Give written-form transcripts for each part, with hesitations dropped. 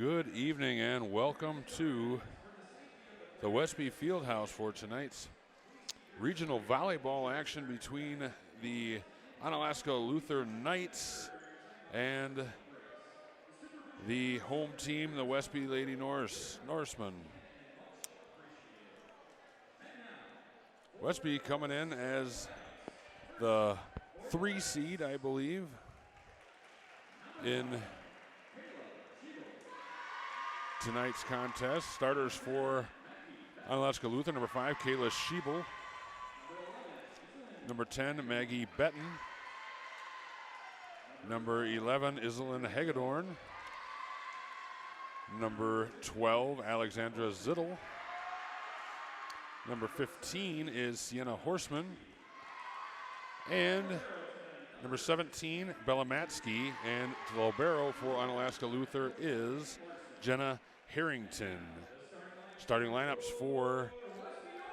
Good evening and welcome to the Westby Fieldhouse for tonight's regional volleyball action between the Onalaska Luther Knights and the home team, the Westby Lady Norsemen. Westby coming in as the 3 seed, I believe, in tonight's contest. Starters for Onalaska Luther, number 5, Kayla Schiebel. Number 10, Maggie Betten. Number 11, Iselin Hagedorn. Number 12, Alexandra Zittel. Number 15 is Sienna Horseman. And number 17, Bella Matsky. And the libero for Onalaska Luther is Jenna Harrington. Starting lineups for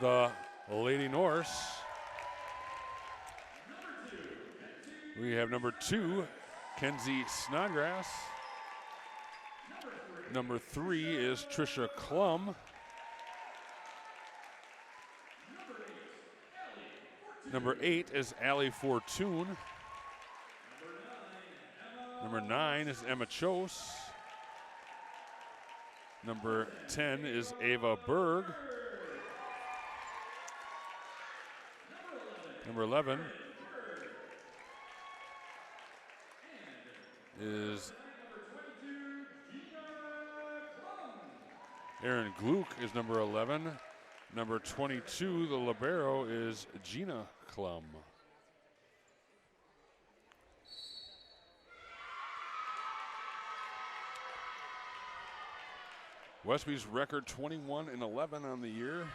the Lady Norse. We have number 2, Kenzie Snodgrass. Number 3 is Trisha Klum. Number 8 is Allie Fortune. Number 9 is Emma Chose. Number 10 is Ava Berg. Number 11 is Erin Gluck is number 11. Number 22, the libero, is Gina Klum. Westby's record 21-11 on the year.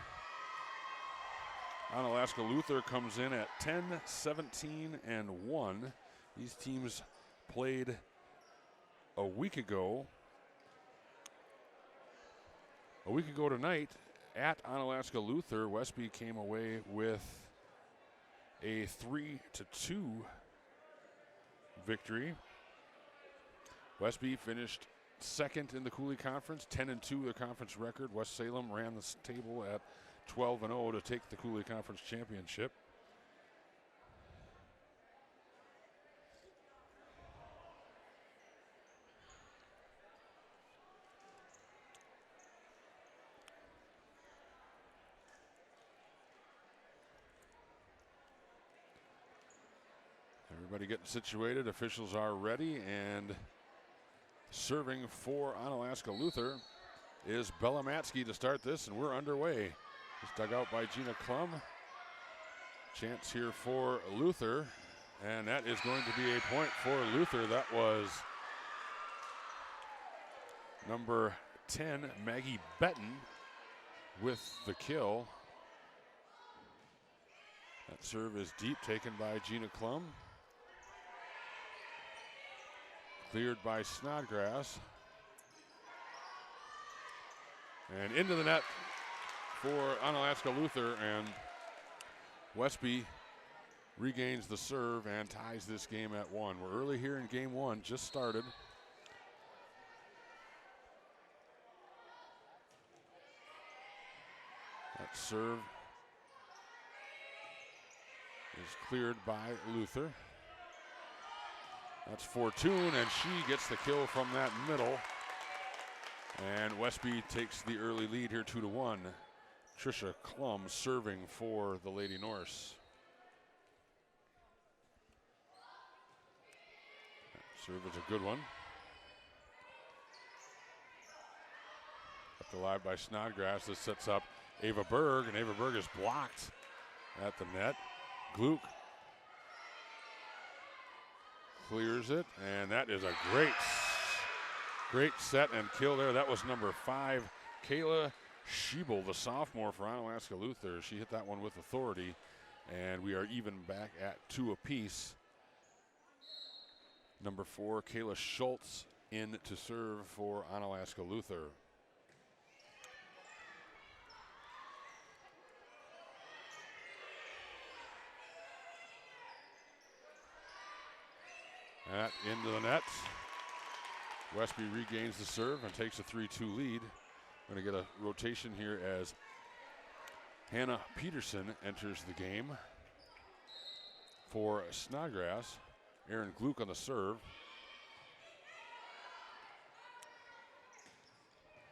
Onalaska Luther comes in at 10-17-1. These teams played a week ago. A week ago tonight at Onalaska Luther, Westby came away with a 3-2 victory. Westby finished second in the Cooley Conference, 10-2 the conference record. West Salem ran the table at 12-0 to take the Cooley Conference championship. Everybody getting situated. Officials are ready, and serving for Onalaska Luther is Bella Matsky to start this, and we're underway. It's dug out by Gina Klum. Chance here for Luther, and that is going to be a point for Luther. That was number 10, Maggie Betten, with the kill. That serve is deep, taken by Gina Klum. Cleared by Snodgrass. And into the net for Onalaska Luther, and Westby regains the serve and ties this game at 1. We're early here in game 1, just started. That serve is cleared by Luther. That's Fortune, and she gets the kill from that middle. And Westby takes the early lead here, 2-1. Trisha Klum serving for the Lady Norse. That serve is a good one. Kept alive by Snodgrass. This sets up Ava Berg, and Ava Berg is blocked at the net. Gluck clears it, and that is a great set and kill there. That was number 5, Kayla Schiebel, the sophomore for Onalaska Luther. She hit that one with authority, and we are even back at 2 apiece. Number 4, Kayla Schultz in to serve for Onalaska Luther. That into the net. Westby regains the serve and takes a 3-2 lead. We're going to get a rotation here as Hannah Peterson enters the game for Snodgrass. Aaron Gluck on the serve.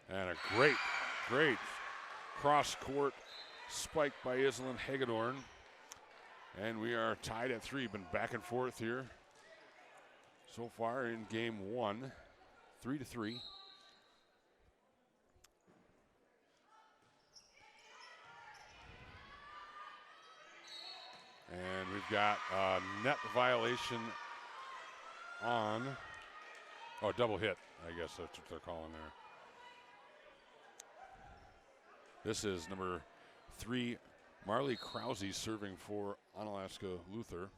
And a great cross-court spike by Iselin Hagedorn. And we are tied at 3. Been back and forth here so far in game 1, 3-3. And we've got a net violation on, double hit, I guess that's what they're calling there. This is number 3, Marley Krause serving for Onalaska Luther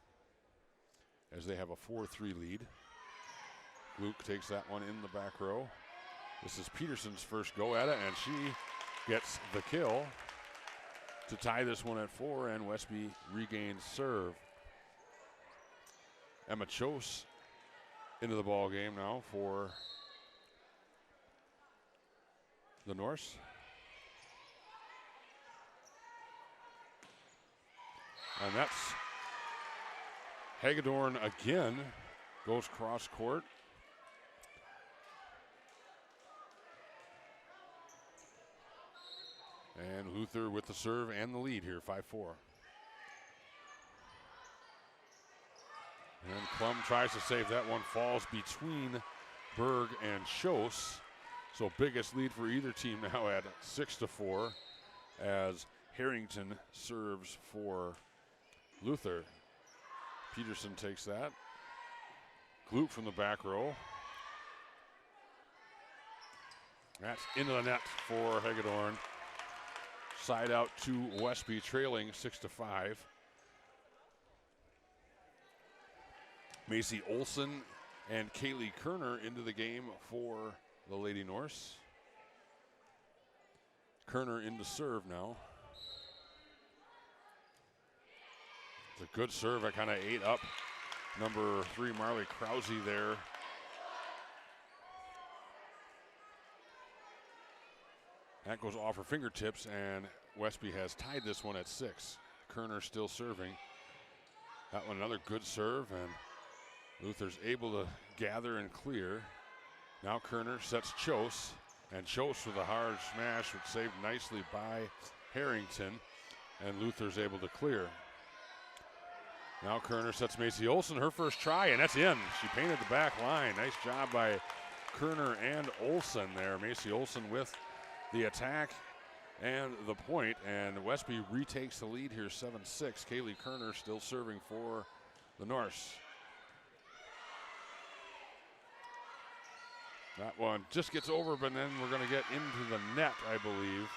as they have a 4-3 lead. Luke takes that one in the back row. This is Peterson's first go at it, and she gets the kill to tie this one at 4, and Westby regains serve. Emma Chose into the ball game now for the Norse. And that's Hagedorn again, goes cross court. And Luther with the serve and the lead here, 5-4. And Klum tries to save that one, falls between Berg and Schoss. So biggest lead for either team now at 6-4 as Harrington serves for Luther. Peterson takes that. Gluck from the back row. That's into the net for Hagedorn. Side out to Westby, trailing 6-5. Macy Olson and Kaylee Kerner into the game for the Lady Norse. Kerner into serve now. It's a good serve. That kind of ate up number 3, Marley Krause there. That goes off her fingertips, and Westby has tied this one at 6. Kerner still serving. That one another good serve, and Luther's able to gather and clear. Now Kerner sets Chose, and Chose with a hard smash, was saved nicely by Harrington, and Luther's able to clear. Now Kerner sets Macy Olson, her first try, and that's in. She painted the back line. Nice job by Kerner and Olson there. Macy Olson with the attack and the point, and Westby retakes the lead here, 7-6. Kaylee Kerner still serving for the Norse. That one just gets over, but then we're going to get into the net, I believe,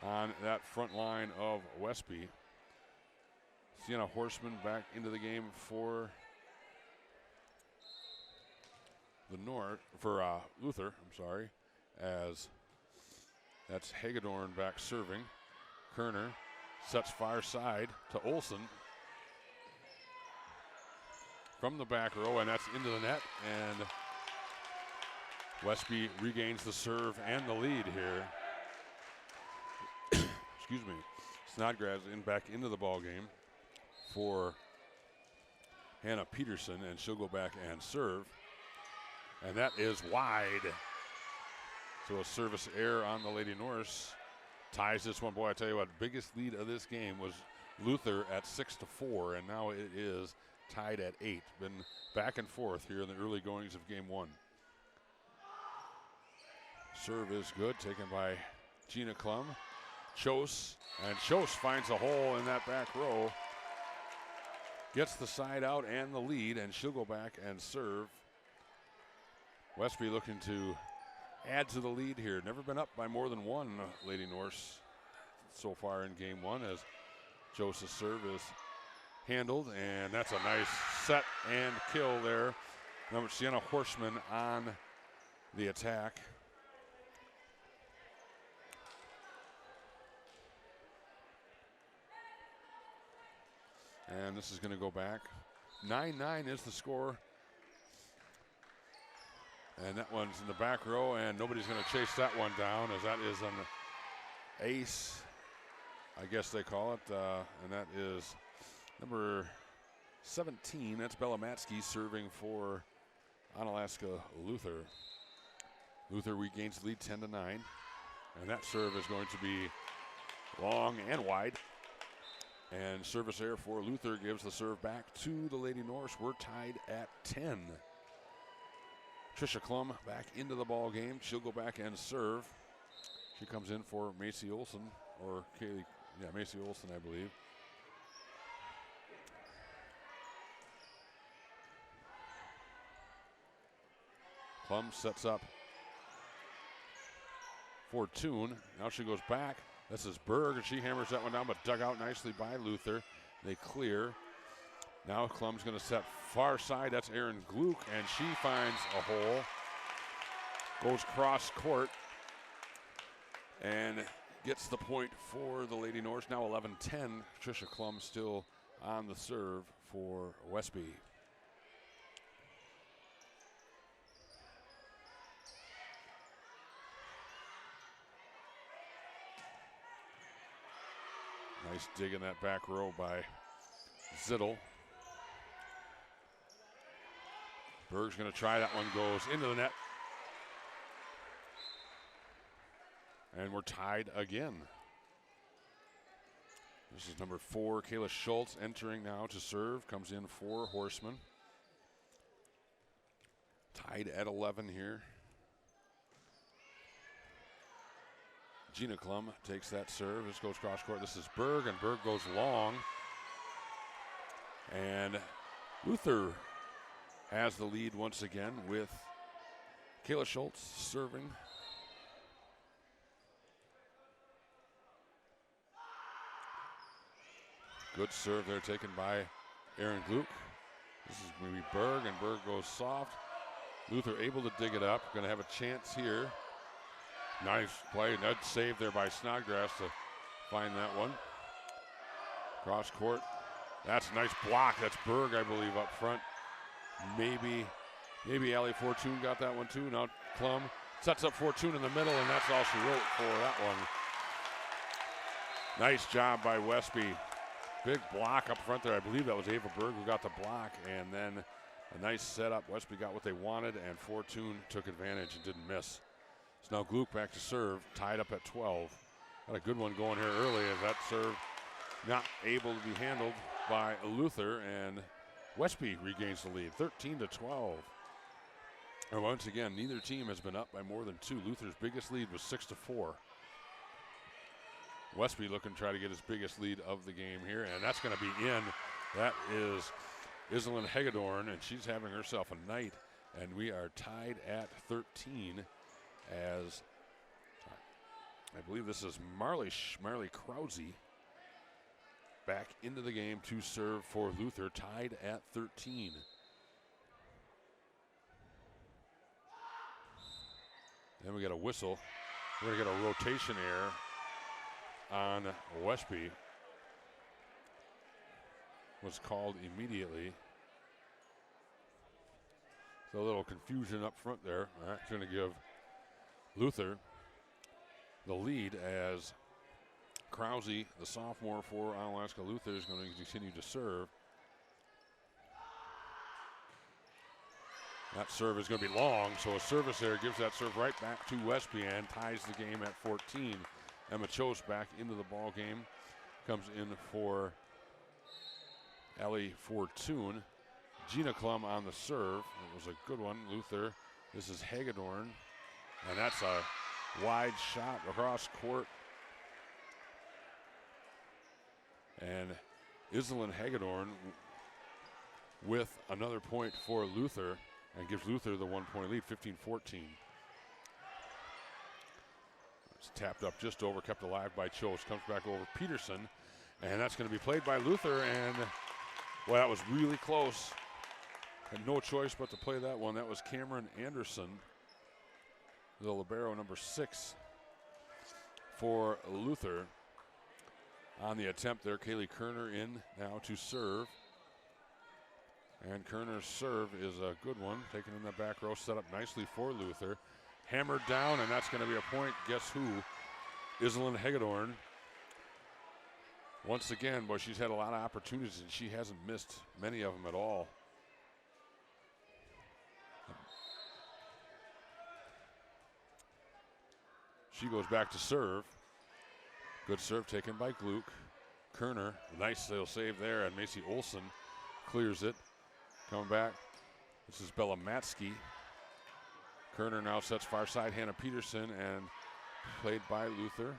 on that front line of Westby. Sienna Horseman back into the game for the Luther, I'm sorry, as that's Hagedorn back serving. Kerner sets far side to Olson from the back row, and that's into the net, and Westby regains the serve and the lead here. Excuse me. Snodgrass back into the ball game for Hannah Peterson, and she'll go back and serve. And that is wide. So a service error on the Lady Norse ties this one. Boy, I tell you what, biggest lead of this game was Luther at 6-4, and now it is tied at 8. Been back and forth here in the early goings of game 1. Serve is good, taken by Gina Klum. Chose, and Chose finds a hole in that back row. Gets the side out and the lead, and she'll go back and serve. Westby looking to add to the lead here. Never been up by more than 1, Lady Norse, so far in game 1, as Joseph's serve is handled, and that's a nice set and kill there. Number Sienna Horseman on the attack. And this is going to go back. 9-9 is the score And that one's in the back row, and nobody's going to chase that one down, as that is an ace, I guess they call it. And that is number 17. That's Belamatsky serving for Onalaska Luther. Luther regains the lead 10-9. And that serve is going to be long and wide. And service error for Luther gives the serve back to the Lady Norse. We're tied at 10. Trisha Klum back into the ball game. She'll go back and serve. She comes in for Macy Olson, or Kaylee, Macy Olson, I believe. Klum sets up for Toon. Now she goes back. This is Berg, and she hammers that one down, but dug out nicely by Luther. They clear. Now Klum's going to set far side. That's Erin Gluck, and she finds a hole. Goes cross court and gets the point for the Lady Norse. Now 11-10. Trisha Klum still on the serve for Westby. Nice dig in that back row by Zittel. Berg's going to try. That one goes into the net. And we're tied again. This is number 4, Kayla Schultz, entering now to serve. Comes in for Horseman. Tied at 11 here. Gina Klum takes that serve. This goes cross court. This is Berg, and Berg goes long. And Luther has the lead once again with Kayla Schultz serving. Good serve there taken by Erin Gluck. This is going to be Berg, and Berg goes soft. Luther able to dig it up. Going to have a chance here. Nice play. Nice save there by Snodgrass to find that one. Cross court. That's a nice block. That's Berg, I believe, up front. Maybe Allie Fortune got that one too. Now Klum sets up Fortune in the middle, and that's all she wrote for that one. Nice job by Westby. Big block up front there. I believe that was Ava Berg who got the block, and then a nice setup. Westby got what they wanted, and Fortune took advantage and didn't miss. So now Gluck back to serve, tied up at 12. Got a good one going here early, as that serve not able to be handled by Luther, and Westby regains the lead, 13-12. And once again, neither team has been up by more than 2. Luther's biggest lead was 6-4. Westby looking to try to get his biggest lead of the game here, and that's going to be in. That is Iselin Hagedorn, and she's having herself a night, and we are tied at 13 as I believe this is Marley Krause back into the game to serve for Luther, tied at 13. Then we got a whistle. We're going to get a rotation error on Westby. Was called immediately. So a little confusion up front there. That's going to give Luther the lead, as Krause, the sophomore for Onalaska Luther, is going to continue to serve. That serve is going to be long, so a service there gives that serve right back to Westby and ties the game at 14. Emma Chose back into the ball game, comes in for Allie Fortune. Gina Klum on the serve. It was a good one. Luther. This is Hagedorn, and that's a wide shot across court. And Iselin Hagedorn with another point for Luther, and gives Luther the 1-point lead, 15-14. It's tapped up just over, kept alive by Chose. Comes back over Peterson, and that's going to be played by Luther, and well, that was really close. Had no choice but to play that one. That was Cameron Anderson, the libero number 6 for Luther. On the attempt there, Kaylee Kerner in now to serve. And Kerner's serve is a good one. Taken in the back row, set up nicely for Luther. Hammered down, and that's going to be a point. Guess who? Iselin Hagedorn. Once again, boy, she's had a lot of opportunities, and she hasn't missed many of them at all. She goes back to serve. Good serve taken by Gluck. Kerner, nice little save there, and Macy Olson clears it. Coming back, this is Bella Matsky. Kerner now sets far side, Hannah Peterson, and played by Luther.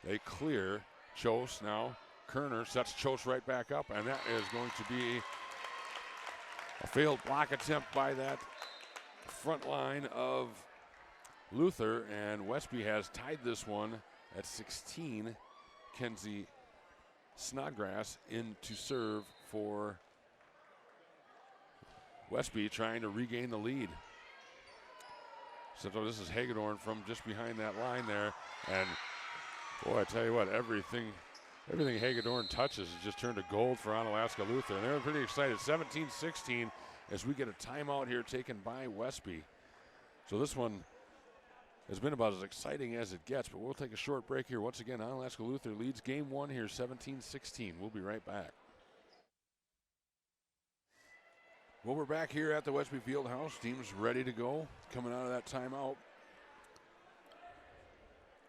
They clear. Chose now. Kerner sets Chose right back up, and that is going to be a failed block attempt by that front line of Luther, and Westby has tied this one at 16. Kenzie Snodgrass in to serve for Westby, trying to regain the lead. So this is Hagedorn from just behind that line there, and boy, I tell you what, everything Hagedorn touches has just turned to gold for Onalaska Luther, and they're pretty excited. 17-16 as we get a timeout here taken by Westby. So this one has been about as exciting as it gets, but we'll take a short break here. Once again, Onalaska Luther leads game one here, 17-16. We'll be right back. Well, we're back here at the Westby Fieldhouse. Team's ready to go. Coming out of that timeout,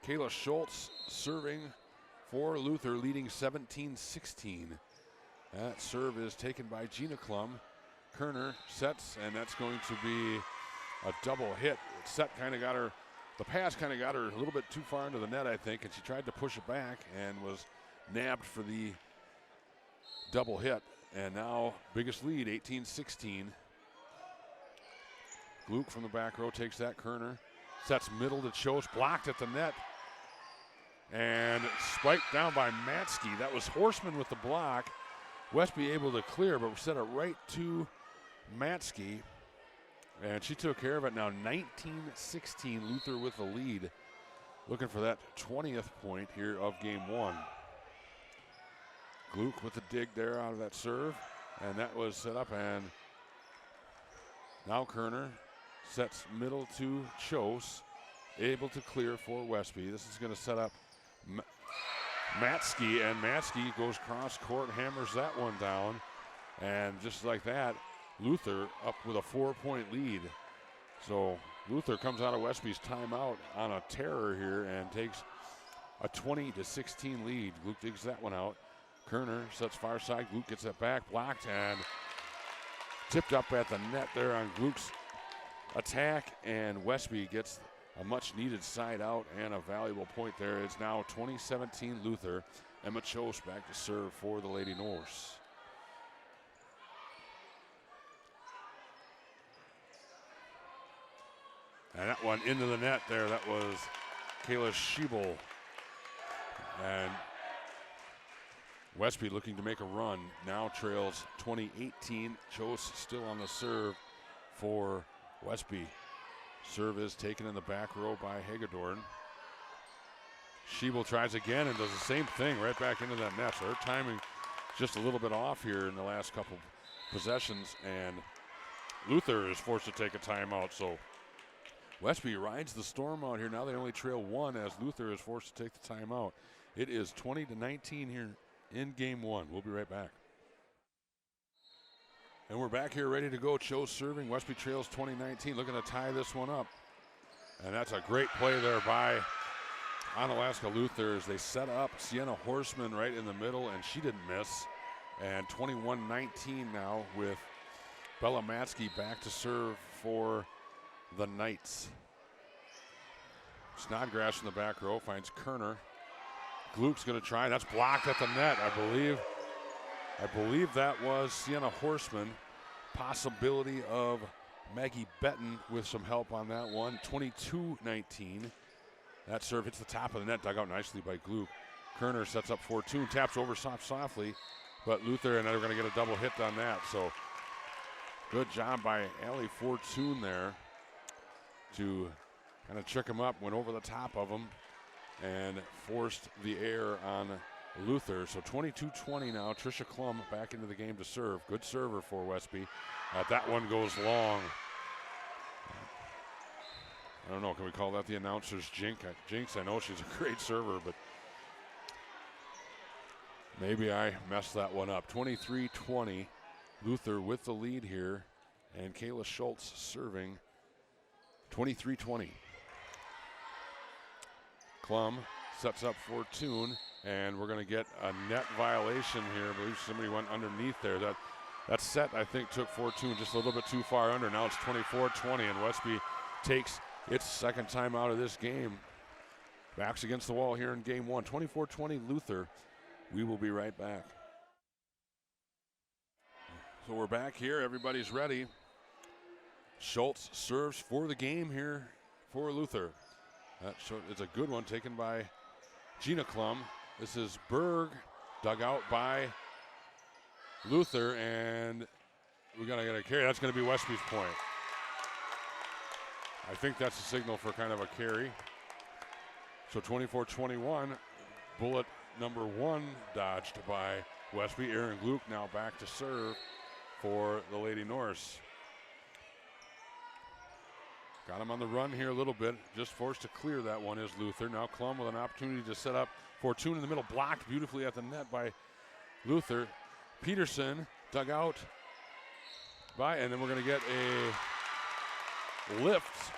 Kayla Schultz serving for Luther, leading 17-16. That serve is taken by Gina Klum. Kerner sets, and that's going to be a double hit. Set kind of got her, the pass kind of got her a little bit too far into the net, I think, and she tried to push it back and was nabbed for the double hit. And now biggest lead, 18-16. Gluck from the back row takes that. Kerner sets middle to Chose, blocked at the net, and spiked down by Matsky. That was Horseman with the block. Westby able to clear, but set it right to Matsky, and she took care of it. Now 19-16, Luther with the lead, looking for that 20th point here of game one. Gluck with the dig there out of that serve, and that was set up, and now Kerner sets middle to Chose, able to clear for Westby. This is going to set up Matsky, and Matsky goes cross court, hammers that one down, and just like that, Luther up with a 4-point lead. So Luther comes out of Westby's timeout on a terror here and takes a 20-16 lead. Gluck digs that one out. Kerner sets far side. Gluck gets it back, blocked, and tipped up at the net there on Gluck's attack, and Westby gets a much-needed side out and a valuable point there. It's now 20-17 Luther. Emma Chose back to serve for the Lady Norse. And that one into the net there. That was Kayla Schiebel. And Westby looking to make a run. Now trails 20-18. Chose still on the serve for Westby. Serve is taken in the back row by Hagedorn. Schiebel tries again and does the same thing right back into that net. So her timing just a little bit off here in the last couple possessions, and Luther is forced to take a timeout. So Westby rides the storm out here. Now they only trail one as Luther is forced to take the timeout. It is 20-19 here in game one. We'll be right back. And we're back here ready to go. Chose serving. Westby trails 20-19, looking to tie this one up. And that's a great play there by Onalaska Luther as they set up Sienna Horseman right in the middle, and she didn't miss. And 21-19 now with Bella Matsky back to serve for the Knights. Snodgrass in the back row finds Kerner. Gluck's going to try. That's blocked at the net, I believe that was Sienna Horseman. Possibility of Maggie Betton with some help on that one. 22-19. That serve hits the top of the net, dug out nicely by Gluck. Kerner sets up Fortune, taps over softly, but Luther and they're going to get a double hit on that. So good job by Allie Fortune there to kind of trick him up, went over the top of him and forced the error on Luther. So 22-20 now. Trisha Klum back into the game to serve. Good server for Westby. That one goes long. I don't know, can we call that the announcer's jinx? I know she's a great server, but maybe I messed that one up. 23-20. Luther with the lead here. And Kayla Schultz serving. 23-20. Klum sets up Fortune, and we're going to get a net violation here. I believe somebody went underneath there. That set, I think, took Fortune just a little bit too far under. Now it's 24-20, and Westby takes its second time out of this game. Backs against the wall here in game one. 24-20 Luther. We will be right back. So we're back here. Everybody's ready. Schultz serves for the game here for Luther. It's a good one taken by Gina Klum. This is Berg, dug out by Luther, and we're going to get a carry. That's going to be Westby's point. I think that's a signal for kind of a carry. So 24-21, bullet number one dodged by Westby. Aaron Gluck now back to serve for the Lady Norse. Got him on the run here a little bit. Just forced to clear that one is Luther. Now Klum with an opportunity to set up Fortune in the middle. Blocked beautifully at the net by Luther. Peterson dug out by, and then we're going to get a lift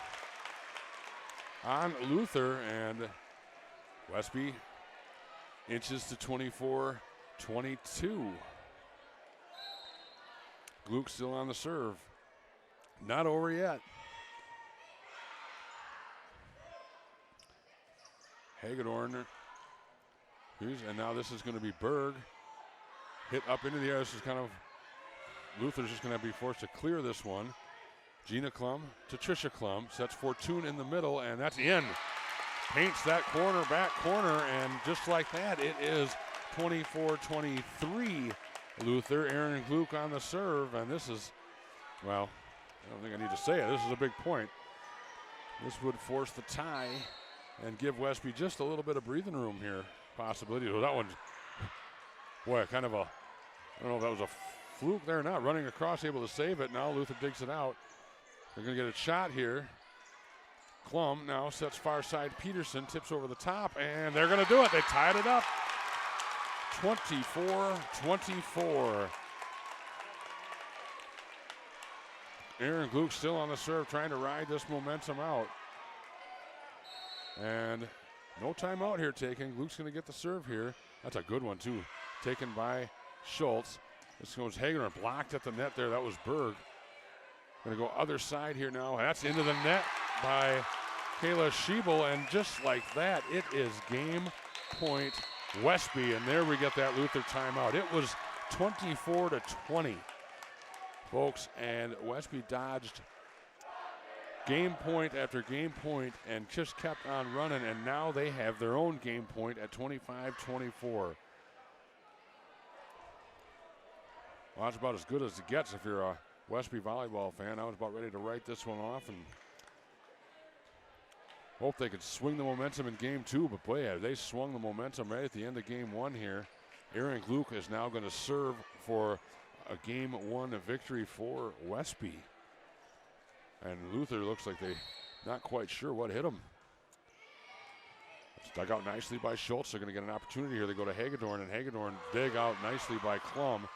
on Luther, and Westby inches to 24-22. Gluck still on the serve. Not over yet. Hagedorn, and now this is going to be Berg. Hit up into the air. This is kind of, Luther's just going to be forced to clear this one. Gina Klum to Trisha Klum. Sets Fortune in the middle, and that's in. Paints that corner, back corner, and just like that, it is 24-23 Luther. Aaron Gluck on the serve, and this is, well, I don't think I need to say it. This is a big point. This would force the tie and give Westby just a little bit of breathing room here, possibility. So that one, boy, kind of a, I don't know if that was a fluke there or not. Running across, able to save it. Now Luther digs it out. They're going to get a shot here. Klum now sets far side. Peterson tips over the top, and they're going to do it. They tied it up. 24-24. Aaron Gluck still on the serve, trying to ride this momentum out. And no timeout here taken. Gluck's going to get the serve here. That's a good one, too. Taken by Schultz. This goes Hagener, blocked at the net there. That was Berg. Going to go other side here now. That's into the net by Kayla Schiebel. And just like that, it is game point Westby. And there we get that Luther timeout. It was 24-20, folks. And Westby dodged game point after game point and just kept on running, and now they have their own game point at 25-24. Well, that's about as good as it gets if you're a Westby volleyball fan. I was about ready to write this one off and hope they could swing the momentum in game two, but boy, they swung the momentum right at the end of game one here. Aaron Gluck is now going to serve for a game one victory for Westby. And Luther looks like they not quite sure what hit him. It's dug out nicely by Schultz. They're going to get an opportunity here. They go to Hagedorn, and Hagedorn dig out nicely by Klum.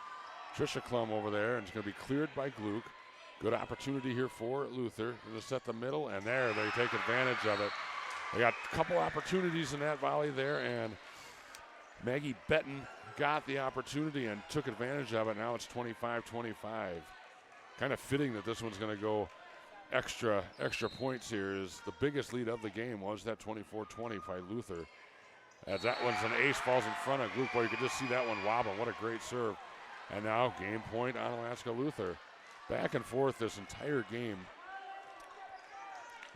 Trisha Klum over there, and it's going to be cleared by Gluck. Good opportunity here for Luther. They'll set the middle, and there they take advantage of it. They got a couple opportunities in that volley there, and Maggie Betton got the opportunity and took advantage of it. Now it's 25-25. Kind of fitting that this one's going to go extra points here. Is the biggest lead of the game was that 24-20 by Luther. As that one's an ace, falls in front of Gluck. Boy, you could just see that one wobble. What a great serve. And now game point Onalaska Luther. Back and forth this entire game.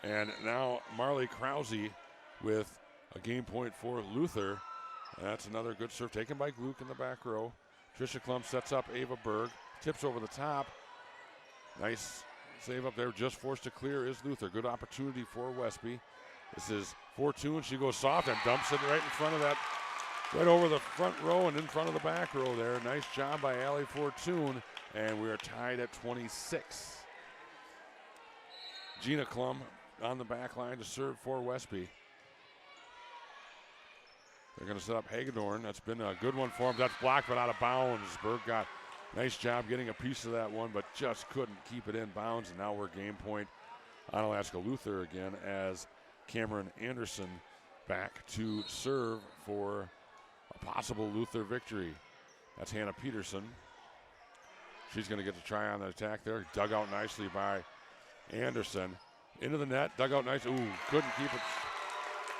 And now Marley Krause with a game point for Luther. And that's another good serve taken by Gluck in the back row. Trisha Klum sets up Ava Berg. Tips over the top. Nice save up there, just forced to clear is Luther. Good opportunity for Westby. This is Fortune. She goes soft and dumps it right in front of that right over the front row and in front of the back row there. Nice job by Allie Fortune, and we are tied at 26. Gina Klum on the back line to serve for Westby. They're going to set up Hagedorn. That's been a good one for him. That's blocked but out of bounds. Berg got nice job getting a piece of that one, but just couldn't keep it in bounds. And now we're game point Onalaska Luther again as Cameron Anderson back to serve for a possible Luther victory. That's Hannah Peterson. She's going to get to try on the attack there. Dug out nicely by Anderson. Into the net, dug out nice. Ooh, couldn't keep it.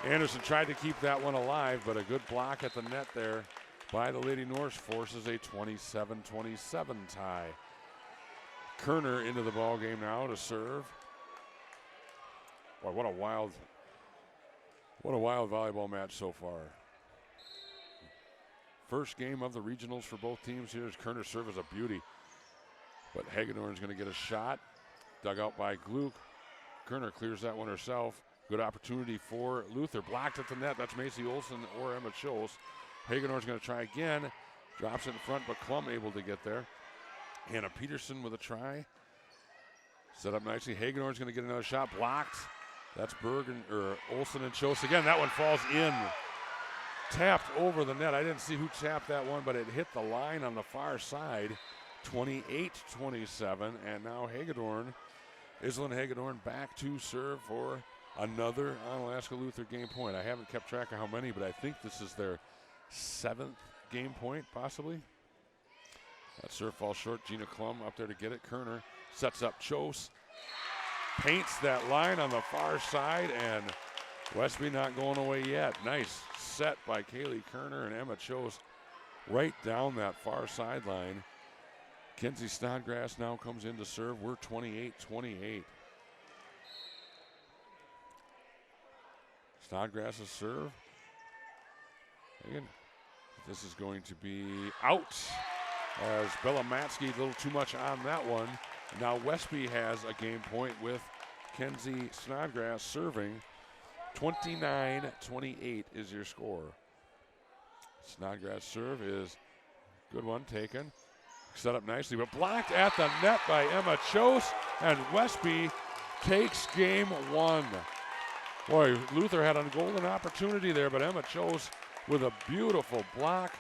Anderson tried to keep that one alive, but a good block at the net there by the Lady Norse forces a 27-27 tie. Kerner into the ball game now to serve. Boy, what a wild volleyball match so far. First game of the regionals for both teams here as Kerner serve is a beauty. But Hagedorn's going to get a shot. Dug out by Gluck. Kerner clears that one herself. Good opportunity for Luther. Blocked at the net. That's Macy Olson or Emma Scholes. Hagedorn's going to try again. Drops it in front, but Klum able to get there. Hannah Peterson with a try. Set up nicely. Hagedorn's going to get another shot. Blocked. That's Olson and Scholes again. That one falls in. Tapped over the net. I didn't see who tapped that one, but it hit the line on the far side. 28-27, and now Hagedorn, Iselin Hagedorn back to serve for another Onalaska Luther game point. I haven't kept track of how many, but I think this is their 7th game point, possibly. That serve falls short. Gina Klum up there to get it. Kerner sets up Chose. Paints that line on the far side, and Westby not going away yet. Nice set by Kaylee Kerner and Emma Chose right down that far sideline. Kenzie Snodgrass now comes in to serve. We're 28-28. Snodgrass's serve. Again, this is going to be out as Bella Matsky, a little too much on that one. Now Westby has a game point with Kenzie Snodgrass serving. 29-28 is your score. Snodgrass serve is good one taken. Set up nicely, but blocked at the net by Emma Chose, and Westby takes game one. Boy, Luther had a golden opportunity there, but Emma Chose with a beautiful block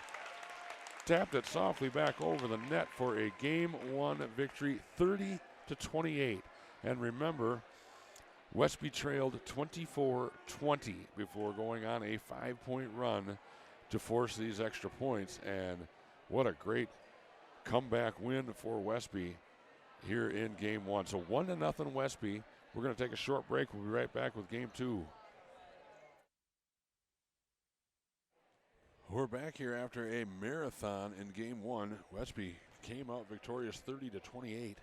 tapped it softly back over the net for a game one victory, 30-28. And remember, Westby trailed 24-20 before going on a 5-point run to force these extra points, and what a great comeback win for Westby here in game one. So 1-0 Westby. We're going to take a short break. We'll be right back with game two. We're back here after a marathon in game one. Westby came out victorious 30-28.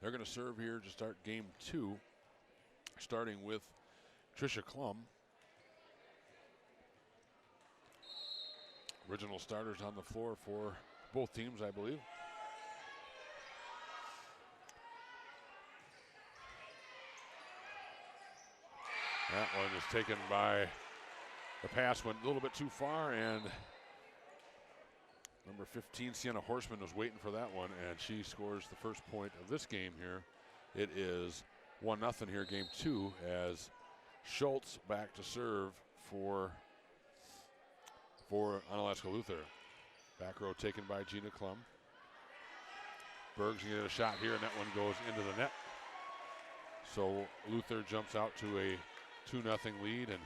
They're going to serve here to start game two, starting with Tricia Klum. Original starters on the floor for both teams, I believe. That one is taken by, the pass went a little bit too far, and number 15, Sienna Horseman, was waiting for that one, and she scores the first point of this game here. It is 1-0 here, game two, as Schultz back to serve for Onalaska Luther. Back row taken by Gina Klum. Berg's going to get a shot here, and that one goes into the net. So Luther jumps out to a 2-0 lead. And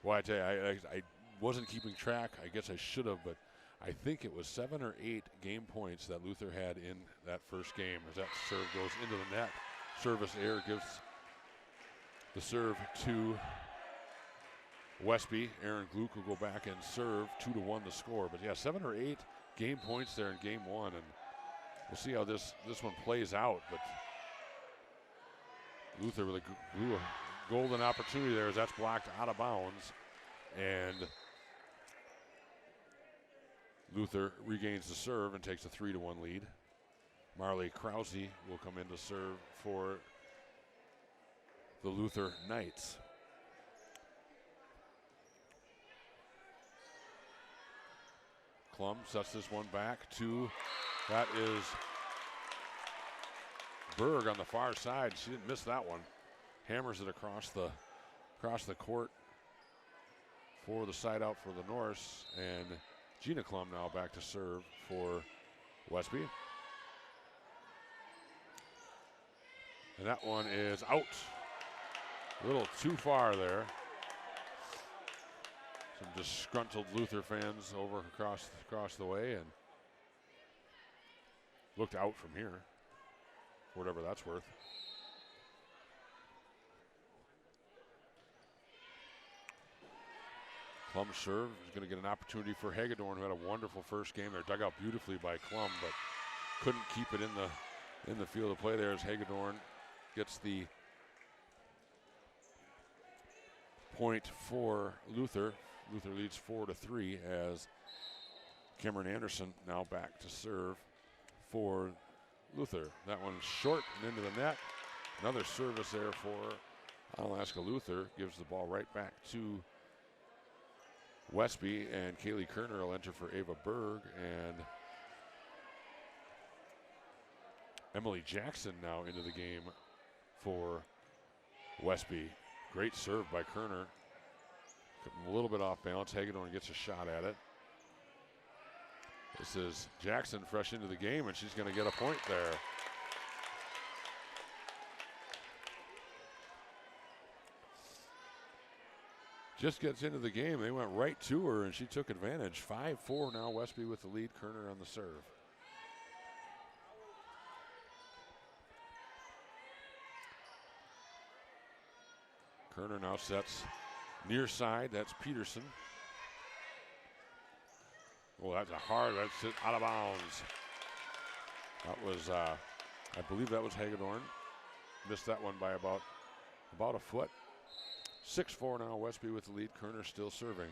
well, I tell you, I wasn't keeping track. I guess I should have, but I think it was 7 or 8 game points that Luther had in that first game as that serve goes into the net. Service error gives the serve to Westby. Aaron Gluck will go back and serve 2-1 the score. But yeah, 7 or 8 game points there in game one, and we'll see how this one plays out. But Luther really blew a golden opportunity there as that's blocked out of bounds, and Luther regains the serve and takes a 3-1 lead. Marley Krause will come in to serve for the Luther Knights. Klum sets this one back to, that is Berg on the far side. She didn't miss that one. Hammers it across the court for the side out for the Norse, and Gina Klum now back to serve for Westby. And that one is out. A little too far there. Some disgruntled Luther fans over across the way, and looked out from here, whatever that's worth. Klum serve is going to get an opportunity for Hagedorn, who had a wonderful first game there. Dug out beautifully by Klum, but couldn't keep it in the field of play there as Hagedorn gets the point for Luther. Luther leads 4-3 as Cameron Anderson now back to serve for Luther. That one's short and into the net. Another service there for Onalaska. Luther gives the ball right back to Westby, and Kaylee Kerner will enter for Ava Berg, and Emily Jackson now into the game for Westby. Great serve by Kerner. A little bit off balance. Hagedorn gets a shot at it. This is Jackson fresh into the game, and she's going to get a point there. Just gets into the game. They went right to her, and she took advantage. 5-4 now, Westby with the lead. Kerner on the serve. Kerner now sets near side. That's Peterson. Oh, that's a hard, that's it, out of bounds. That was, I believe that was Hagedorn. Missed that one by about a foot. 6-4 now, Westby with the lead. Kerner still serving.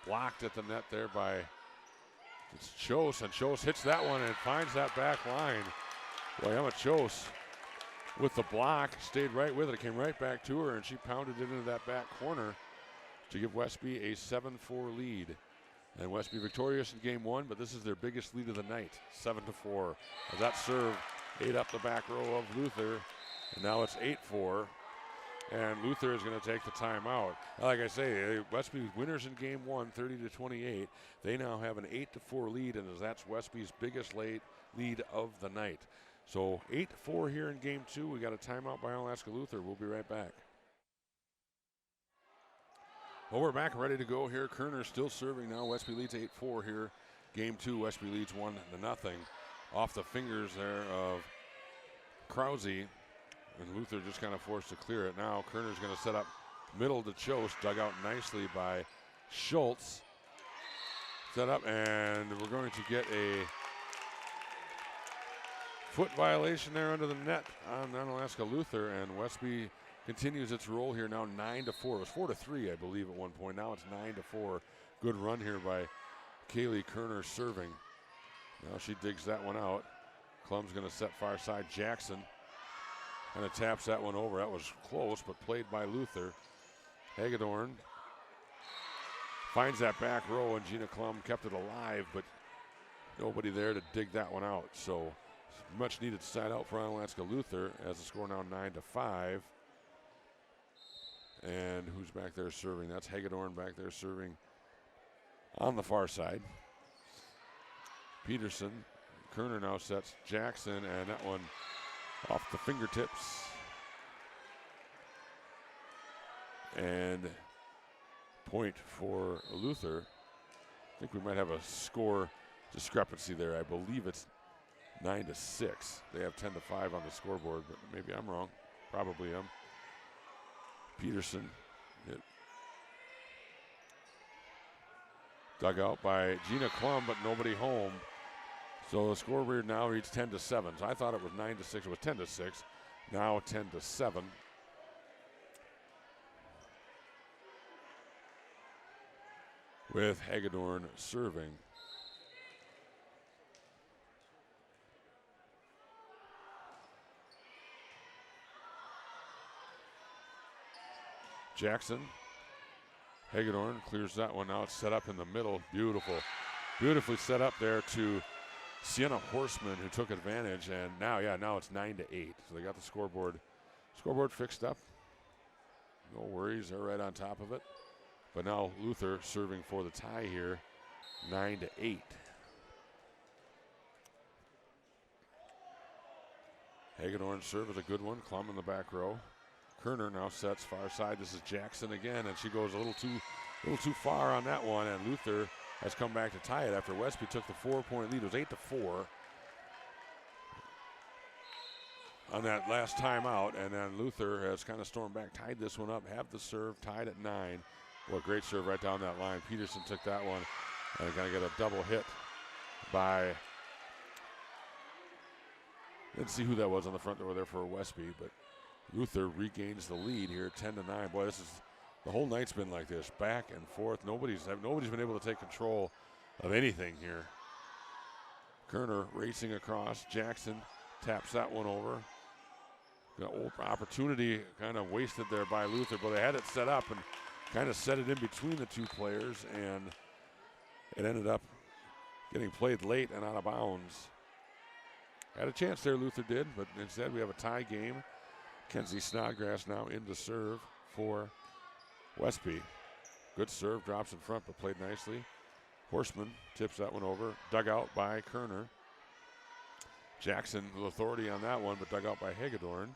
Blocked at the net there by Chose, and Chose hits that one and finds that back line. Boy, Emma Chose with the block, stayed right with it. It came right back to her, and she pounded it into that back corner to give Westby a 7-4 lead. And Westby victorious in game one, but this is their biggest lead of the night, 7-4. As that serve ate up the back row of Luther, and now it's 8-4. And Luther is going to take the timeout. Like I say, Westby winners in game one, 30-28. They now have an 8-4 lead, and that's Westby's biggest lead of the night. So 8-4 here in game two. We got a timeout by Onalaska Luther. We'll be right back. Well, we're back ready to go here. Kerner still serving now. Westby leads 8-4 here. Game two, Westby leads 1-0. Off the fingers there of Krause. And Luther just kind of forced to clear it. Now Kerner's going to set up middle to Chose. Dug out nicely by Schultz. Set up, and we're going to get a foot violation there under the net on Onalaska Luther, and Westby continues its roll here now 9-4. It was 4-3, I believe, at one point. Now it's 9-4. Good run here by Kaylee Kerner serving. Now she digs that one out. Klum's going to set far side. Jackson kind of taps that one over. That was close, but played by Luther. Hagedorn finds that back row, and Gina Klum kept it alive, but nobody there to dig that one out. So much needed side out for Onalaska Luther as the score now 9-5. And who's back there serving? That's Hagedorn back there serving on the far side. Peterson. Kerner now sets Jackson, and that one off the fingertips. And point for Luther. I think we might have a score discrepancy there. I believe it's 9-6. They have 10-5 on the scoreboard, but maybe I'm wrong. Probably am. Peterson dug out by Gina Klum, but nobody home. So the scoreboard now reads 10-7. So I thought it was 9-6. It was 10-6. Now 10-7. With Hagedorn serving. Jackson Hagedorn clears that one. Now it's set up in the middle. Beautiful. Beautifully set up there to Sienna Horseman, who took advantage. And now it's 9-8. So they got the scoreboard fixed up. No worries. They're right on top of it. But now Luther serving for the tie here, 9-8. Hagedorn's serve is a good one. Klum in the back row. Kerner now sets far side. This is Jackson again, and she goes a little too far on that one, and Luther has come back to tie it after Westby took the 4-point lead. It was 8-4 on that last timeout, and then Luther has kind of stormed back, tied this one up, have the serve, tied at 9. What a great serve right down that line. Peterson took that one, and going to get a double hit by, didn't see who that was on the front door there for Westby, but Luther regains the lead here, 10-9. Boy, the whole night's been like this, back and forth. Nobody's been able to take control of anything here. Kerner racing across. Jackson taps that one over. Got opportunity kind of wasted there by Luther, but they had it set up and kind of set it in between the two players, and it ended up getting played late and out of bounds. Had a chance there, Luther did, but instead we have a tie game. Kenzie Snodgrass now in to serve for Westby. Good serve, drops in front, but played nicely. Horseman tips that one over. Dug out by Kerner. Jackson with authority on that one, but dug out by Hagedorn.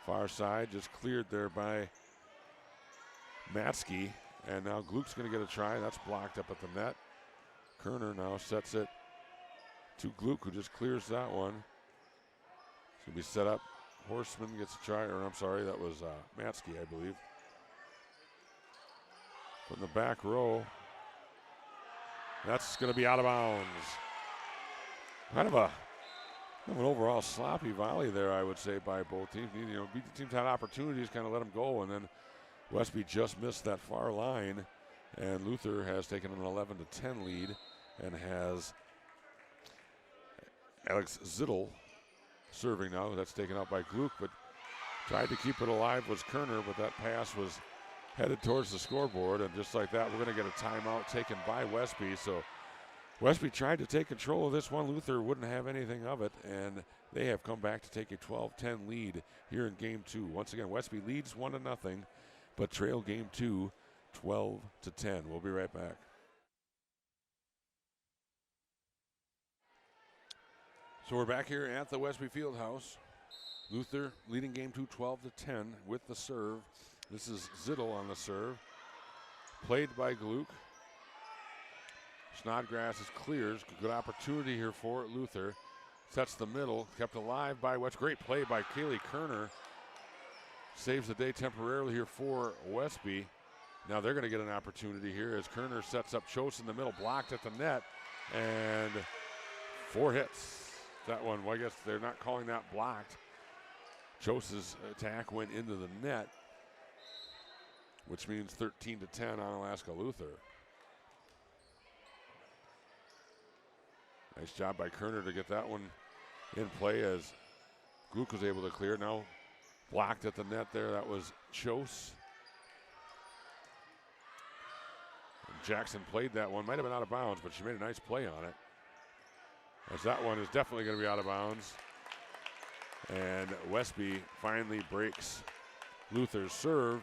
Far side just cleared there by Matsky. And now Gluck's going to get a try. That's blocked up at the net. Kerner now sets it to Gluck, who just clears that one. It's going to be set up. Horseman gets a try, or I'm sorry, that was Matsky, I believe. But in the back row, that's going to be out of bounds. Kind of an overall sloppy volley there, I would say, by both teams. You know, both teams had opportunities, kind of let them go, and then Westby just missed that far line, and Luther has taken an 11-10 lead and has Alex Zittel serving now. That's taken out by Gluck, but tried to keep it alive was Kerner, but that pass was headed towards the scoreboard, and just like that, we're going to get a timeout taken by Westby. So Westby tried to take control of this one. Luther wouldn't have anything of it, and they have come back to take a 12-10 lead here in Game 2. Once again, Westby leads 1-0, but trail Game 2 12-10. We'll be right back. So we're back here at the Westby Fieldhouse. Luther leading Game 2 12-10 with the serve. This is Zittel on the serve. Played by Gluck. Snodgrass is clears. Good opportunity here for Luther. Sets the middle. Kept alive by West. Great play by Kaylee Kerner. Saves the day temporarily here for Westby. Now they're going to get an opportunity here as Kerner sets up Chose in the middle. Blocked at the net. And 4 hits. That one, well, I guess they're not calling that blocked. Chose's attack went into the net, which means 13-10 Onalaska Luther. Nice job by Kerner to get that one in play as Gluck was able to clear. Now blocked at the net there. That was Chose. And Jackson played that one. Might have been out of bounds, but she made a nice play on it. As that one is definitely going to be out of bounds. And Westby finally breaks Luther's serve.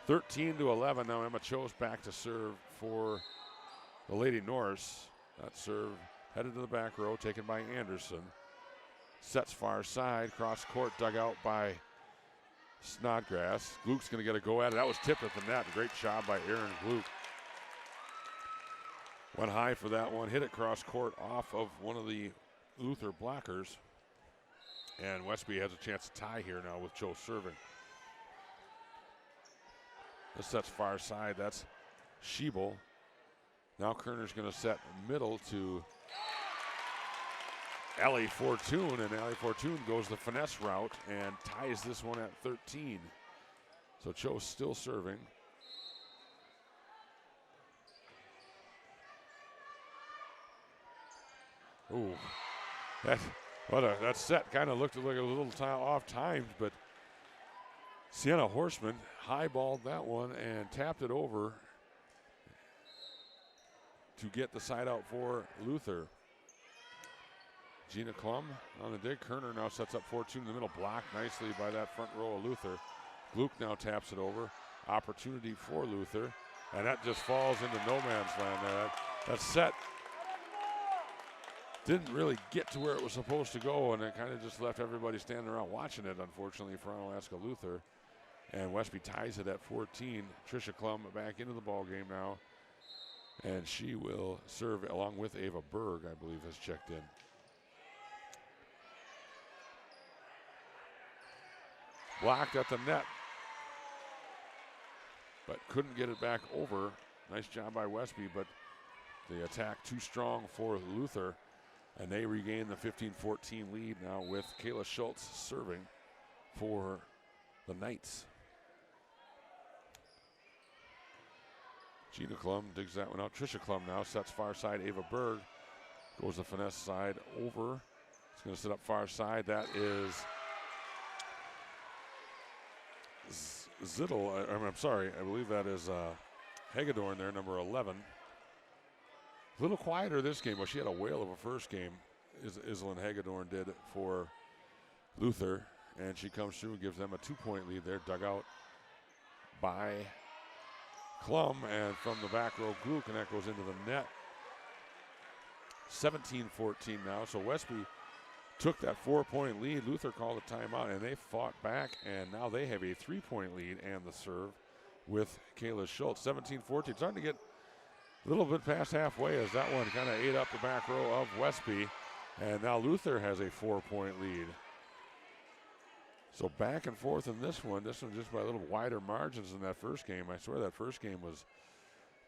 13-11. Now Emma Chose back to serve for the Lady Norse. That serve headed to the back row, taken by Anderson. Sets far side, cross court, dug out by Snodgrass. Gluck's going to get a go at it. That was tipped at the net. Great job by Aaron Gluck. Went high for that one, hit it cross court off of one of the Luther blockers. And Westby has a chance to tie here now with Chose serving. This sets far side, that's Schiebel. Now Kerner's going to set middle to Allie Fortune, and Allie Fortune goes the finesse route and ties this one at 13. So Chose still serving. Ooh, that set kind of looked like a little off-timed, but Sienna Horseman highballed that one and tapped it over to get the side out for Luther. Gina Klum on the dig. Kerner now sets up 4-2 in the middle, blocked nicely by that front row of Luther. Gluck now taps it over. Opportunity for Luther, and that just falls into no man's land there. That set didn't really get to where it was supposed to go, and it kind of just left everybody standing around watching it, unfortunately, for Onalaska Luther. And Westby ties it at 14. Tricia Klum back into the ball game now, and she will serve along with Ava Berg, I believe, has checked in. Blocked at the net, but couldn't get it back over. Nice job by Westby, but the attack too strong for Luther, and they regain the 15-14 lead now with Kayla Schultz serving for the Knights. Gina Klum digs that one out. Tricia Klum now sets far side. Ava Berg goes the finesse side over. It's going to sit up far side. That is Zittel. I'm sorry. I believe that is Hagedorn there, number 11. A little quieter this game, but she had a whale of a first game. Iselin Hagedorn did for Luther, and she comes through and gives them a 2-point lead there, dug out by Klum, and from the back row, Gluck, and that goes into the net. 17-14 now, so Westby took that 4-point lead. Luther called a timeout, and they fought back, and now they have a 3-point lead and the serve with Kayla Schultz. 17-14, starting to get a little bit past halfway as that one kind of ate up the back row of Westby, and now Luther has a 4-point lead. So back and forth in this one just by a little wider margins than that first game. I swear that first game was,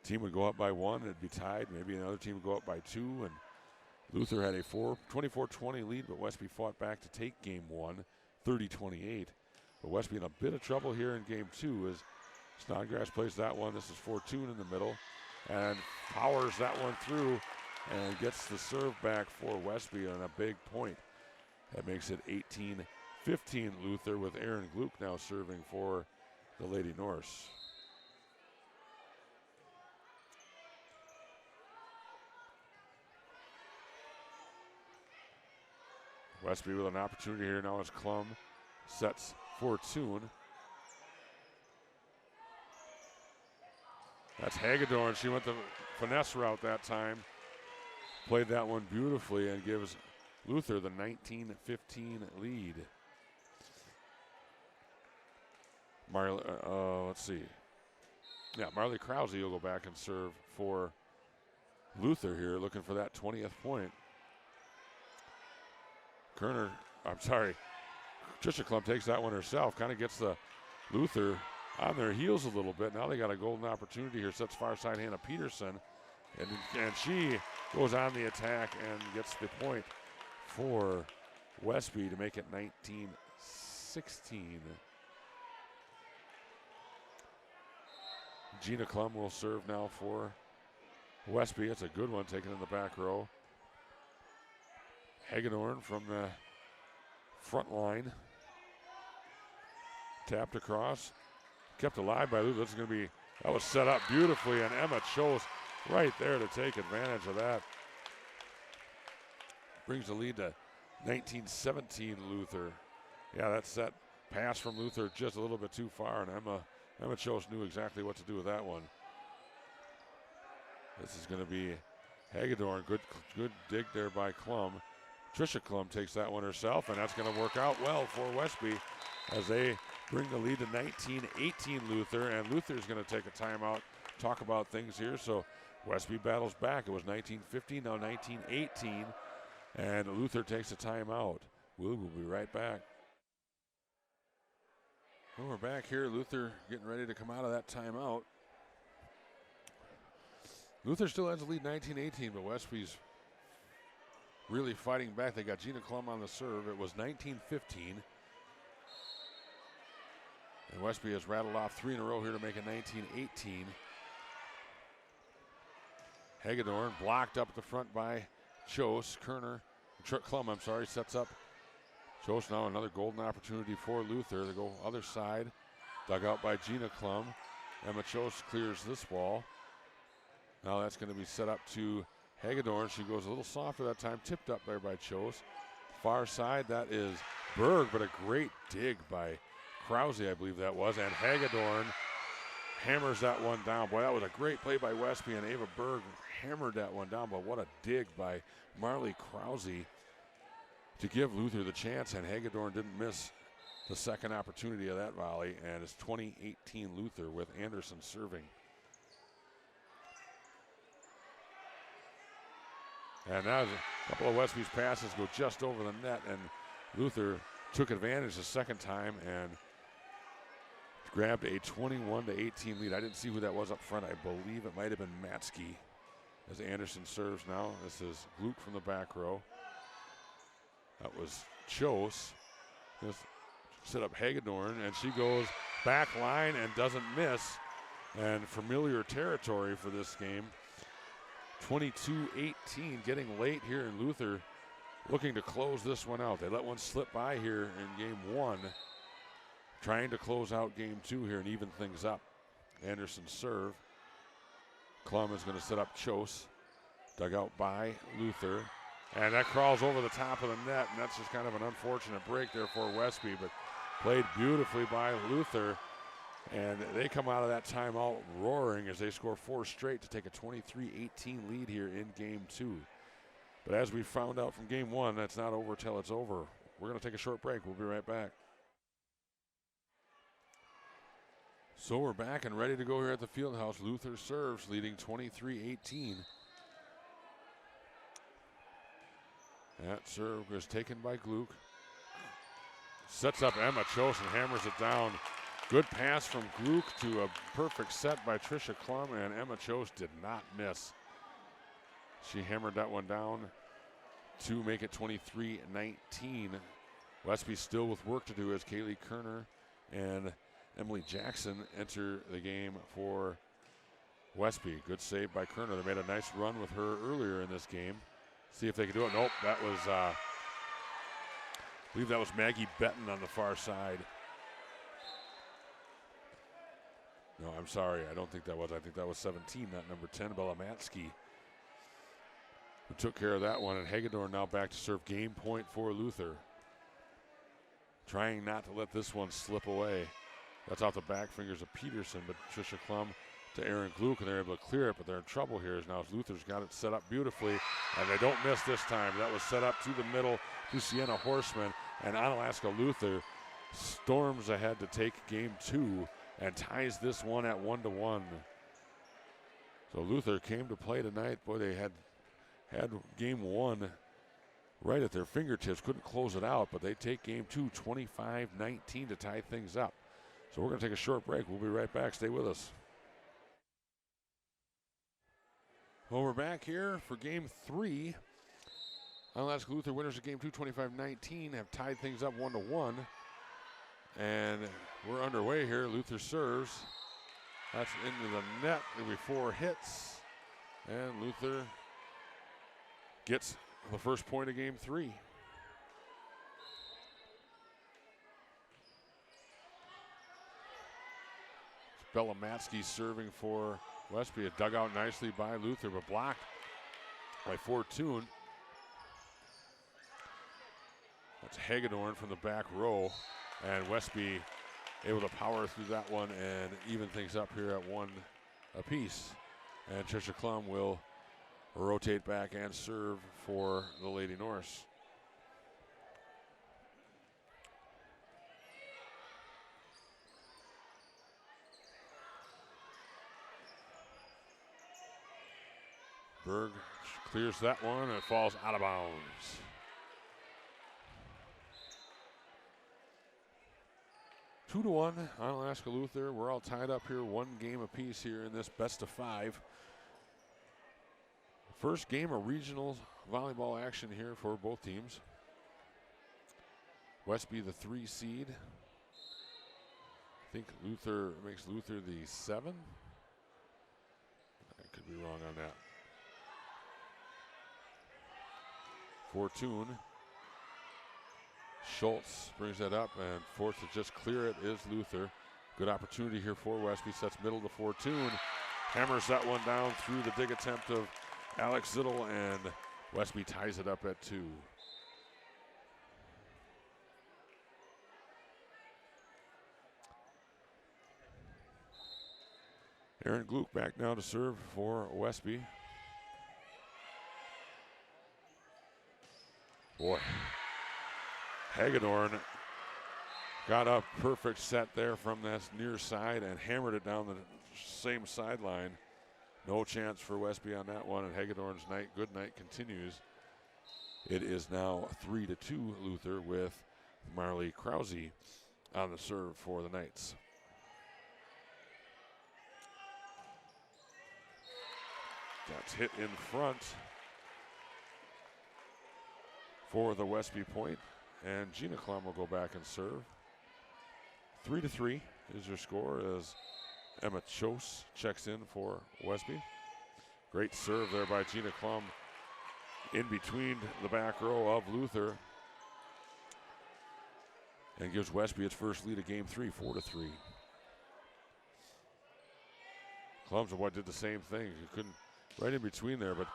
team would go up by 1, it'd be tied, maybe another team would go up by 2, and Luther had a 24-20 lead, but Westby fought back to take game 1, 30-28. But Westby in a bit of trouble here in game 2 as Snodgrass plays that one. This is Fortune in the middle and powers that one through and gets the serve back for Westby on a big point. That makes it 18-15 Luther, with Aaron Gluck now serving for the Lady Norse. Westby with an opportunity here now as Klum sets Fortune. That's Hagedorn. She went the finesse route that time. Played that one beautifully and gives Luther the 19-15 lead. Let's see. Yeah, Marley Krause will go back and serve for Luther here, looking for that 20th point. Tricia Klum takes that one herself, kind of gets the Luther on their heels a little bit. Now they got a golden opportunity here, sets far side Hannah Peterson, and she goes on the attack and gets the point for Westby to make it 19-16. Gina Klum will serve now for Westby. It's a good one, taken in the back row. Hagedorn from the front line. Tapped across. Kept alive by Luther. That was set up beautifully, and Emma Chose right there to take advantage of that. Brings the lead to 19-17 Luther. Yeah, that's that pass from Luther just a little bit too far, and Emma Chose knew exactly what to do with that one. This is going to be Hagedorn. Good dig there by Klum. Tricia Klum takes that one herself, and that's going to work out well for Westby as they bring the lead to 19-18 Luther, and Luther's going to take a timeout, talk about things here. So Westby battles back. It was 19-15, now 19-18, and Luther takes a timeout. We'll be right back. Well, we're back here. Luther getting ready to come out of that timeout. Luther still has the lead 19-18, but Westby's really fighting back. They got Gina Klum on the serve. It was 19-15. And Westby has rattled off 3 in a row here to make it 19-18. Hagedorn blocked up at the front by Chose. Klum, sets up Chose now. Another golden opportunity for Luther. They go other side. Dug out by Gina Klum. Emma Chose clears this wall. Now that's going to be set up to Hagedorn. She goes a little softer that time, tipped up there by Chose. Far side, that is Berg, but a great dig by Krause, I believe that was. And Hagedorn hammers that one down. Boy, that was a great play by Westby, and Ava Berg hammered that one down, but what a dig by Marley Krause to give Luther the chance, and Hagedorn didn't miss the second opportunity of that volley, and it's 20-18 Luther with Anderson serving. And now a couple of Westby's passes go just over the net, and Luther took advantage the second time and grabbed a 21-18 lead. I didn't see who that was up front. I believe it might have been Matsky as Anderson serves now. This is Gluck from the back row. That was Chose. Just set up Hagedorn, and she goes back line and doesn't miss. And familiar territory for this game. 22-18, getting late here in Luther, looking to close this one out. They let one slip by here in game one, trying to close out game two here and even things up. Anderson serve. Klum is going to set up Chose. Dug out by Luther. And that crawls over the top of the net, and that's just kind of an unfortunate break there for Westby, but played beautifully by Luther. And they come out of that timeout roaring as they score 4 straight to take a 23-18 lead here in game two. But as we found out from game one, that's not over till it's over. We're going to take a short break. We'll be right back. So we're back and ready to go here at the Fieldhouse. Luther serves, leading 23-18. That serve was taken by Gluck. Sets up Emma Chose and hammers it down. Good pass from Gluck to a perfect set by Tricia Klum, and Emma Chose did not miss. She hammered that one down to make it 23-19. Westby still with work to do as Kaylee Kerner and Emily Jackson enter the game for Westby. Good save by Kerner. They made a nice run with her earlier in this game. See if they can do it. Nope, that was, I believe that was Maggie Betton on the far side. No, I'm sorry. I don't think that was. I think that was 17, not number 10, Bella Matsky, who took care of that one. And Hagedorn now back to serve. Game point for Luther. Trying not to let this one slip away. That's off the back fingers of Peterson, but Tricia Klum to Aaron Gluck, and they're able to clear it, but they're in trouble here. Now Luther's got it set up beautifully, and they don't miss this time. That was set up to the middle to Sienna Horseman, and Onalaska Luther storms ahead to take game two and ties this one at 1-1. So Luther came to play tonight. Boy, they had game one right at their fingertips. Couldn't close it out, but they take game two 25-19 to tie things up. So we're going to take a short break. We'll be right back. Stay with us. Well, we're back here for game three. Onalaska Luther winners of game two 25-19 have tied things up 1-1. And we're underway here. Luther serves. That's into the net. There'll be 4 hits. And Luther gets the first point of game three. Bella Matsky serving for Westby. It dug out nicely by Luther, but blocked by Fortune. That's Hagedorn from the back row. And Westby able to power through that one and even things up here at 1 apiece. And Tricia Klum will rotate back and serve for the Lady Norse. Berg clears that one and it falls out of bounds. Two to 1, Onalaska Luther. We're all tied up here, 1 game apiece here in this best of 5. First game of regional volleyball action here for both teams. Westby the 3 seed. I think Luther makes Luther the 7. I could be wrong on that. Fortune. Schultz brings that up, and forced to just clear it is Luther. Good opportunity here for Westby. Sets middle to Fortune. Hammers that one down through the dig attempt of Alex Zittel, and Westby ties it up at 2. Aaron Gluck back now to serve for Westby. Boy, Hagedorn got a perfect set there from that near side and hammered it down the same sideline. No chance for Westby on that one, and Hagedorn's good night continues. It is now 3-2 Luther with Marley Krause on the serve for the Knights. That's hit in front for the Westby point, and Gina Klum will go back and serve. 3-3 is your score as Emma Chose checks in for Westby. Great serve there by Gina Klum in between the back row of Luther, and gives Westby its first lead of game 3, 4-3. Klum's what did the same thing. He couldn't, right in between there, but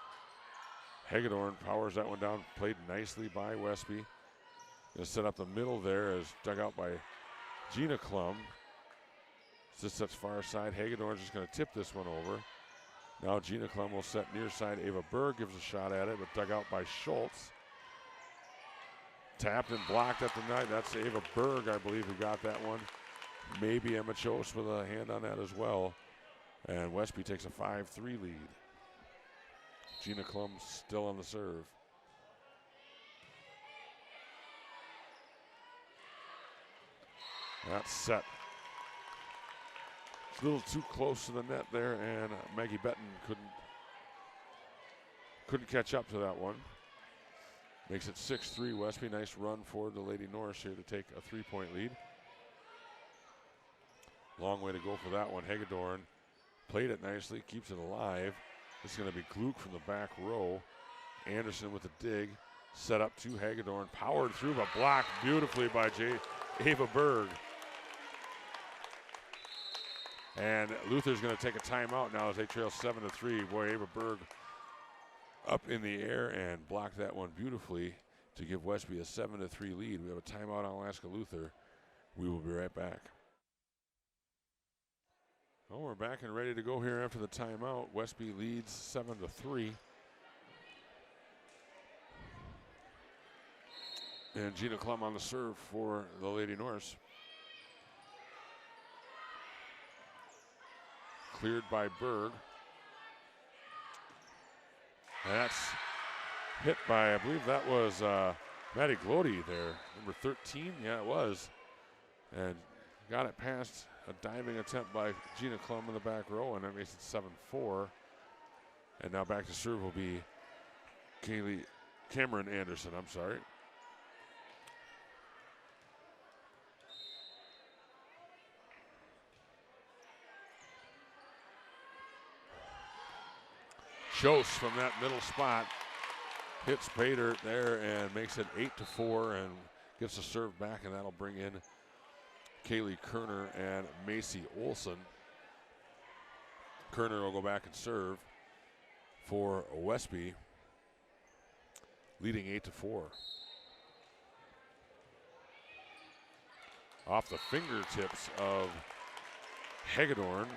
Hagedorn powers that one down, played nicely by Westby. Gonna set up the middle there as dug out by Gina Klum. Just sets far side. Hagedorn's just gonna tip this one over. Now Gina Klum will set near side. Ava Berg gives a shot at it, but dug out by Schultz. Tapped and blocked at the net. That's Ava Berg, I believe, who got that one. Maybe Emma Chose with a hand on that as well. And Westby takes a 5-3 lead. Gina Klum still on the serve. That's set. It's a little too close to the net there, and Maggie Betton couldn't catch up to that one. Makes it 6-3 Westby. Nice run for the Lady Norse here to take a 3-point lead. Long way to go for that one. Hagedorn played it nicely, keeps it alive. This is going to be Gluck from the back row. Anderson with the dig. Set up to Hagedorn. Powered through, but blocked beautifully by Ava Berg. And Luther's going to take a timeout now as they trail 7-3. Boy, Ava Berg up in the air and blocked that one beautifully to give Westby a 7-3 lead. We have a timeout on Onalaska Luther. We will be right back. Well, we're back and ready to go here after the timeout. Westby leads 7-3. And Gina Klum on the serve for the Lady Norse. Cleared by Berg. And that's hit by, I believe that was Maddie Glody there, number 13. Yeah, it was. And got it past a diving attempt by Gina Klum in the back row, and that makes it 7-4. And now back to serve will be Cameron Anderson, I'm sorry. Chose from that middle spot hits Pater there and makes it 8-4 and gets the serve back, and that'll bring in Kaylee Kerner and Macy Olson. Kerner will go back and serve for Westby, leading 8-4. Off the fingertips of Hagedorn.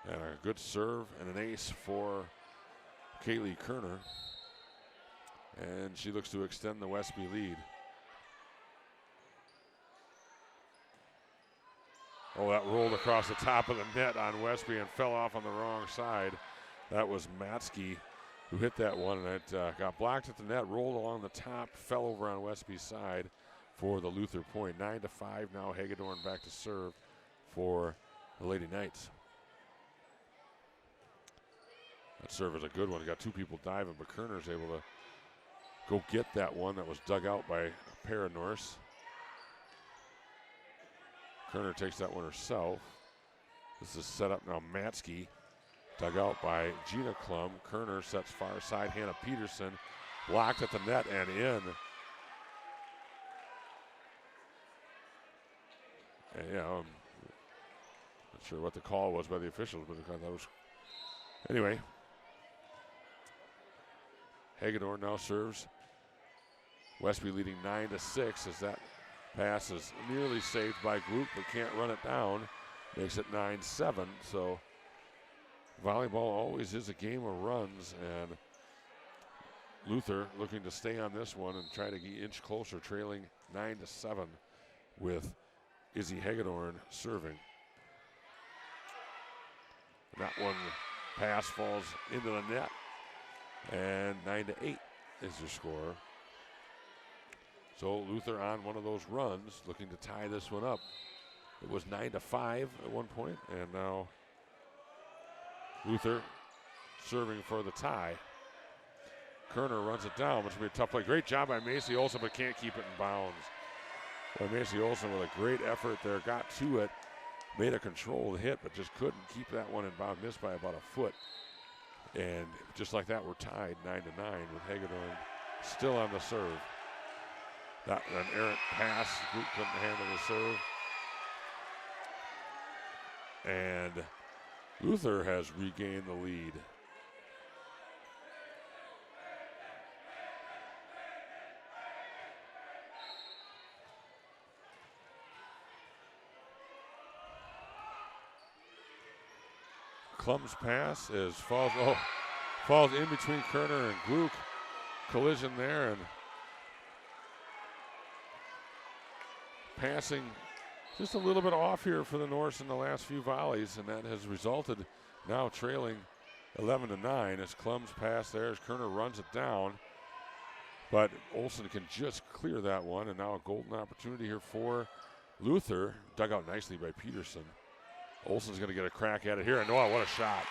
And a good serve and an ace for Kaylee Kerner. And she looks to extend the Westby lead. Oh, that rolled across the top of the net on Westby and fell off on the wrong side. That was Matsky who hit that one, and it got blocked at the net, rolled along the top, fell over on Westby's side for the Luther point. 9-5 now. Hagedorn back to serve for the Lady Knights. That serve is a good one. Got two people diving, but Kerner's able to go get that one that was dug out by a pair of Norse. Kerner takes that one herself. This is set up now. Matsky dug out by Gina Klum. Kerner sets far side. Hannah Peterson blocked at the net and in. Yeah, I'm not sure what the call was by the officials, but I thought that was. Anyway, Hagedorn now serves. Westby leading 9-6 as that pass is nearly saved by Gluck, but can't run it down. Makes it 9-7. So volleyball always is a game of runs, and Luther looking to stay on this one and try to inch closer, trailing 9-7 with Izzy Hagedorn serving. That one pass falls into the net, and 9-8 is your score. So Luther on one of those runs, looking to tie this one up. It was 9-5 at one point, and now Luther serving for the tie. Kerner runs it down, which will be a tough play. Great job by Macy Olsen, but can't keep it in bounds. Well, Macy Olsen with a great effort there, got to it, made a controlled hit, but just couldn't keep that one in bounds, missed by about a foot. And just like that, we're tied 9-9 with Hagedorn still on the serve. That an errant pass, Group couldn't handle the serve. And Luther has regained the lead. Klum's pass falls in between Kerner and Gluck. Collision there, and passing just a little bit off here for the Norse in the last few volleys, and that has resulted now trailing 11-9 as Klum's pass there as Kerner runs it down. But Olsen can just clear that one, and now a golden opportunity here for Luther. Dug out nicely by Peterson. Olsen's going to get a crack at it here, and oh, what a shot.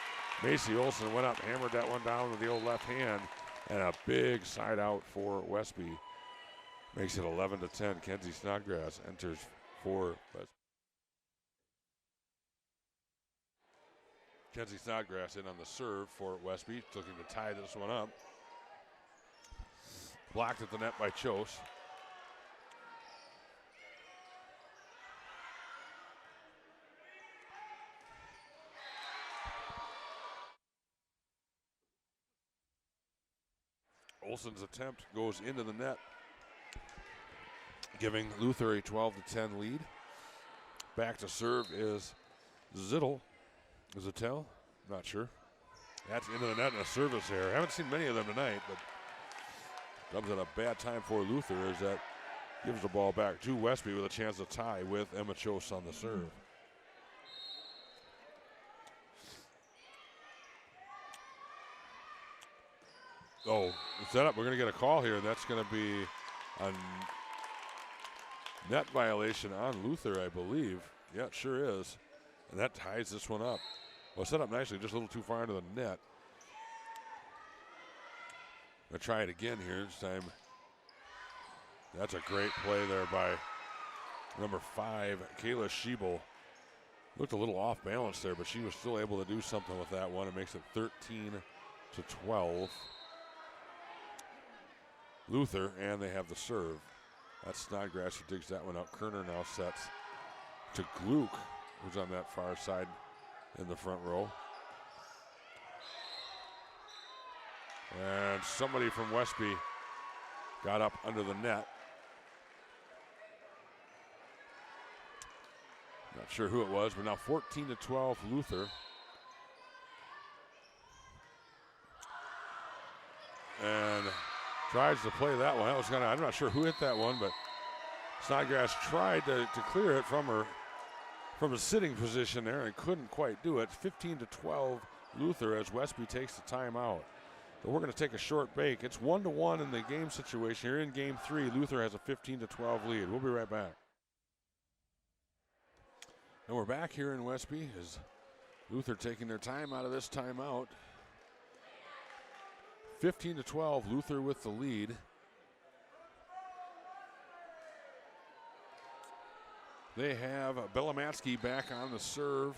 Macy Olsen went up, hammered that one down with the old left hand, and a big side out for Westby. Makes it 11-10. Kenzie Snodgrass enters for Westby. Kenzie Snodgrass in on the serve for Westby, looking to tie this one up. Blocked at the net by Chose. Olsen's attempt goes into the net, giving Luther a 12-10 lead. Back to serve is Zittel. Zittel? Not sure. That's into the net and a service error. Haven't seen many of them tonight, but comes at a bad time for Luther as that gives the ball back to Westby with a chance to tie with Emma Chose on the serve. Oh, set up. We're going to get a call here. That's going to be a net violation on Luther, I believe. Yeah, it sure is. And that ties this one up. Well, set up nicely, just a little too far into the net. Going to try it again here this time. That's a great play there by number 5, Kayla Schiebel. Looked a little off balance there, but she was still able to do something with that one. It makes it 13-12. Luther, and they have the serve. That's Snodgrass who digs that one out. Kerner now sets to Gluck, who's on that far side in the front row. And somebody from Westby got up under the net. Not sure who it was, but now 14-12 Luther. And tries to play that one. That was kind of, I'm not sure who hit that one, but Snodgrass tried to clear it from a sitting position there and couldn't quite do it. 15-12 Luther as Westby takes the timeout. But we're going to take a short break. It's 1-1 in the game situation. Here in game 3, Luther has a 15-12 lead. We'll be right back. And we're back here in Westby as Luther taking their time out of this timeout. 15-12, Luther with the lead. They have Belamatsky back on the serve,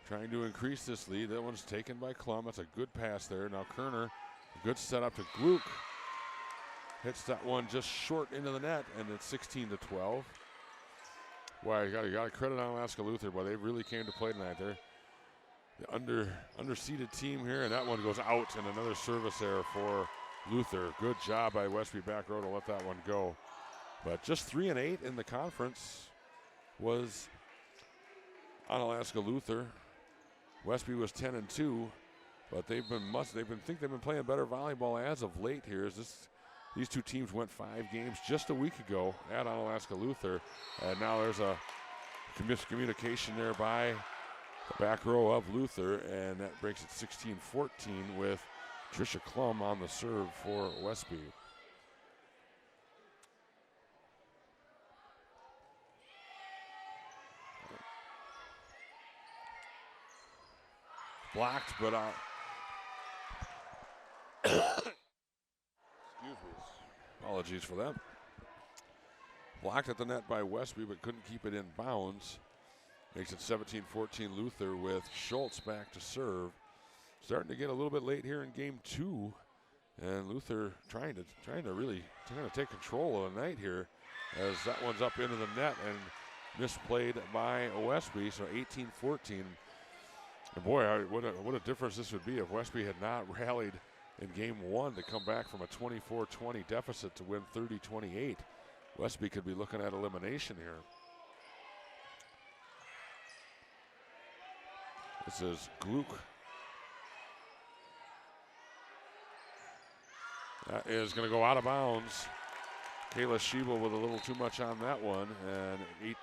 trying to increase this lead. That one's taken by Klum. That's a good pass there. Now Kerner, a good setup to Gluck. Hits that one just short into the net, and it's 16-12. Boy, you got to credit Onalaska Luther. Boy, they really came to play tonight. They're the underseeded team here, and that one goes out, and another service error for Luther. Good job by Westby back row to let that one go. But just 3-8 in the conference was Onalaska Luther. Westby was 10-2, but they've been playing better volleyball as of late here. These two teams went 5 games just a week ago at Onalaska Luther, and now there's a miscommunication there by the back row of Luther, and that breaks it 16-14 with Tricia Klum on the serve for Westby. Blocked, but excuse me. Apologies for that. Blocked at the net by Westby, but couldn't keep it in bounds. Makes it 17-14 Luther with Schultz back to serve. Starting to get a little bit late here in game 2, and Luther trying to take control of the night here, as that one's up into the net and misplayed by Westby. So 18-14. And boy, what a difference this would be if Westby had not rallied in game 1 to come back from a 24-20 deficit to win 30-28. Westby could be looking at elimination here. This is Gluck. That is going to go out of bounds. Kayla Schiebel with a little too much on that one, and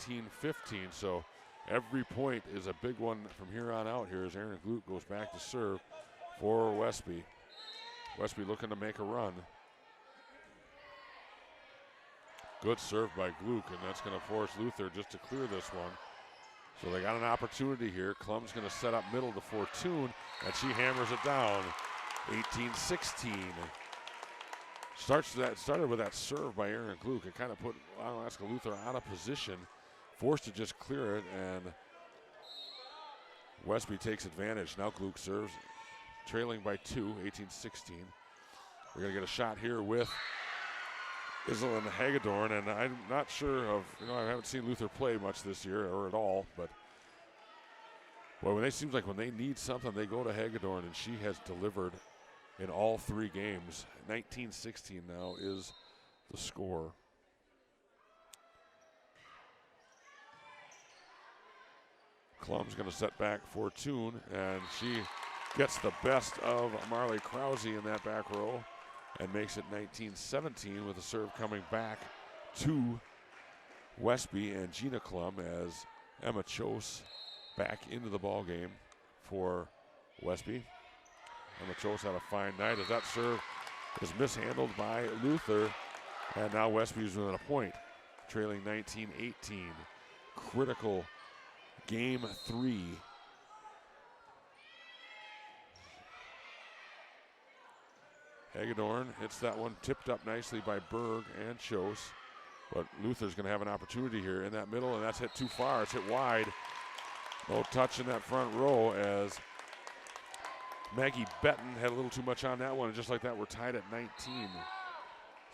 18-15. So every point is a big one from here on out here as Aaron Gluck goes back to serve for Westby. Westby looking to make a run. Good serve by Gluck, and that's going to force Luther just to clear this one. So they got an opportunity here. Klum's going to set up middle to Fortune, and she hammers it down. 18-16. Started with that serve by Aaron Gluck. It kind of put Onalaska Luther out of position, forced to just clear it, and Westby takes advantage. Now Gluck serves, trailing by 2, 18-16. We're going to get a shot here with Isel and Hagedorn, and I'm not sure of, I haven't seen Luther play much this year or at all, but well, when they need something, they go to Hagedorn, and she has delivered in all 3 games. 19-16 now is the score. Klum's going to set back Fortune, and she gets the best of Marley Krause in that back row and makes it 19-17 with the serve coming back to Westby and Gina Klum as Emma Chose back into the ball game for Westby. Emma Chose had a fine night as that serve is mishandled by Luther, and now Westby's within a point, trailing 19-18. Critical game 3. Hagedorn hits that one, tipped up nicely by Berg and Chose. But Luther's going to have an opportunity here in that middle, and that's hit too far. It's hit wide. No touch in that front row as Maggie Betton had a little too much on that one, and just like that, we're tied at 19.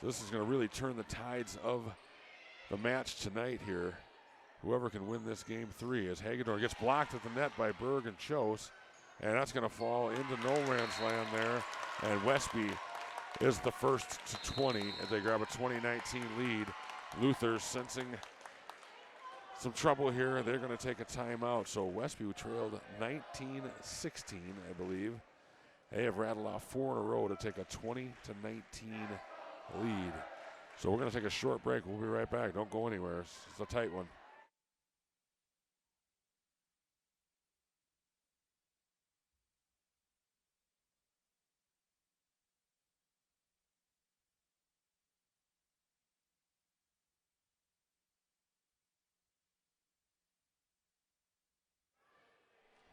So this is going to really turn the tides of the match tonight here. Whoever can win this game 3 as Hagedorn gets blocked at the net by Berg and Chose, and that's going to fall into no man's land there, and Westby is the first to 20 as they grab a 20-19 lead. Luther sensing some trouble here. They're going to take a timeout. So Westby trailed 19-16, I believe. They have rattled off 4 in a row to take a 20-19 lead. So we're going to take a short break. We'll be right back. Don't go anywhere. It's a tight one.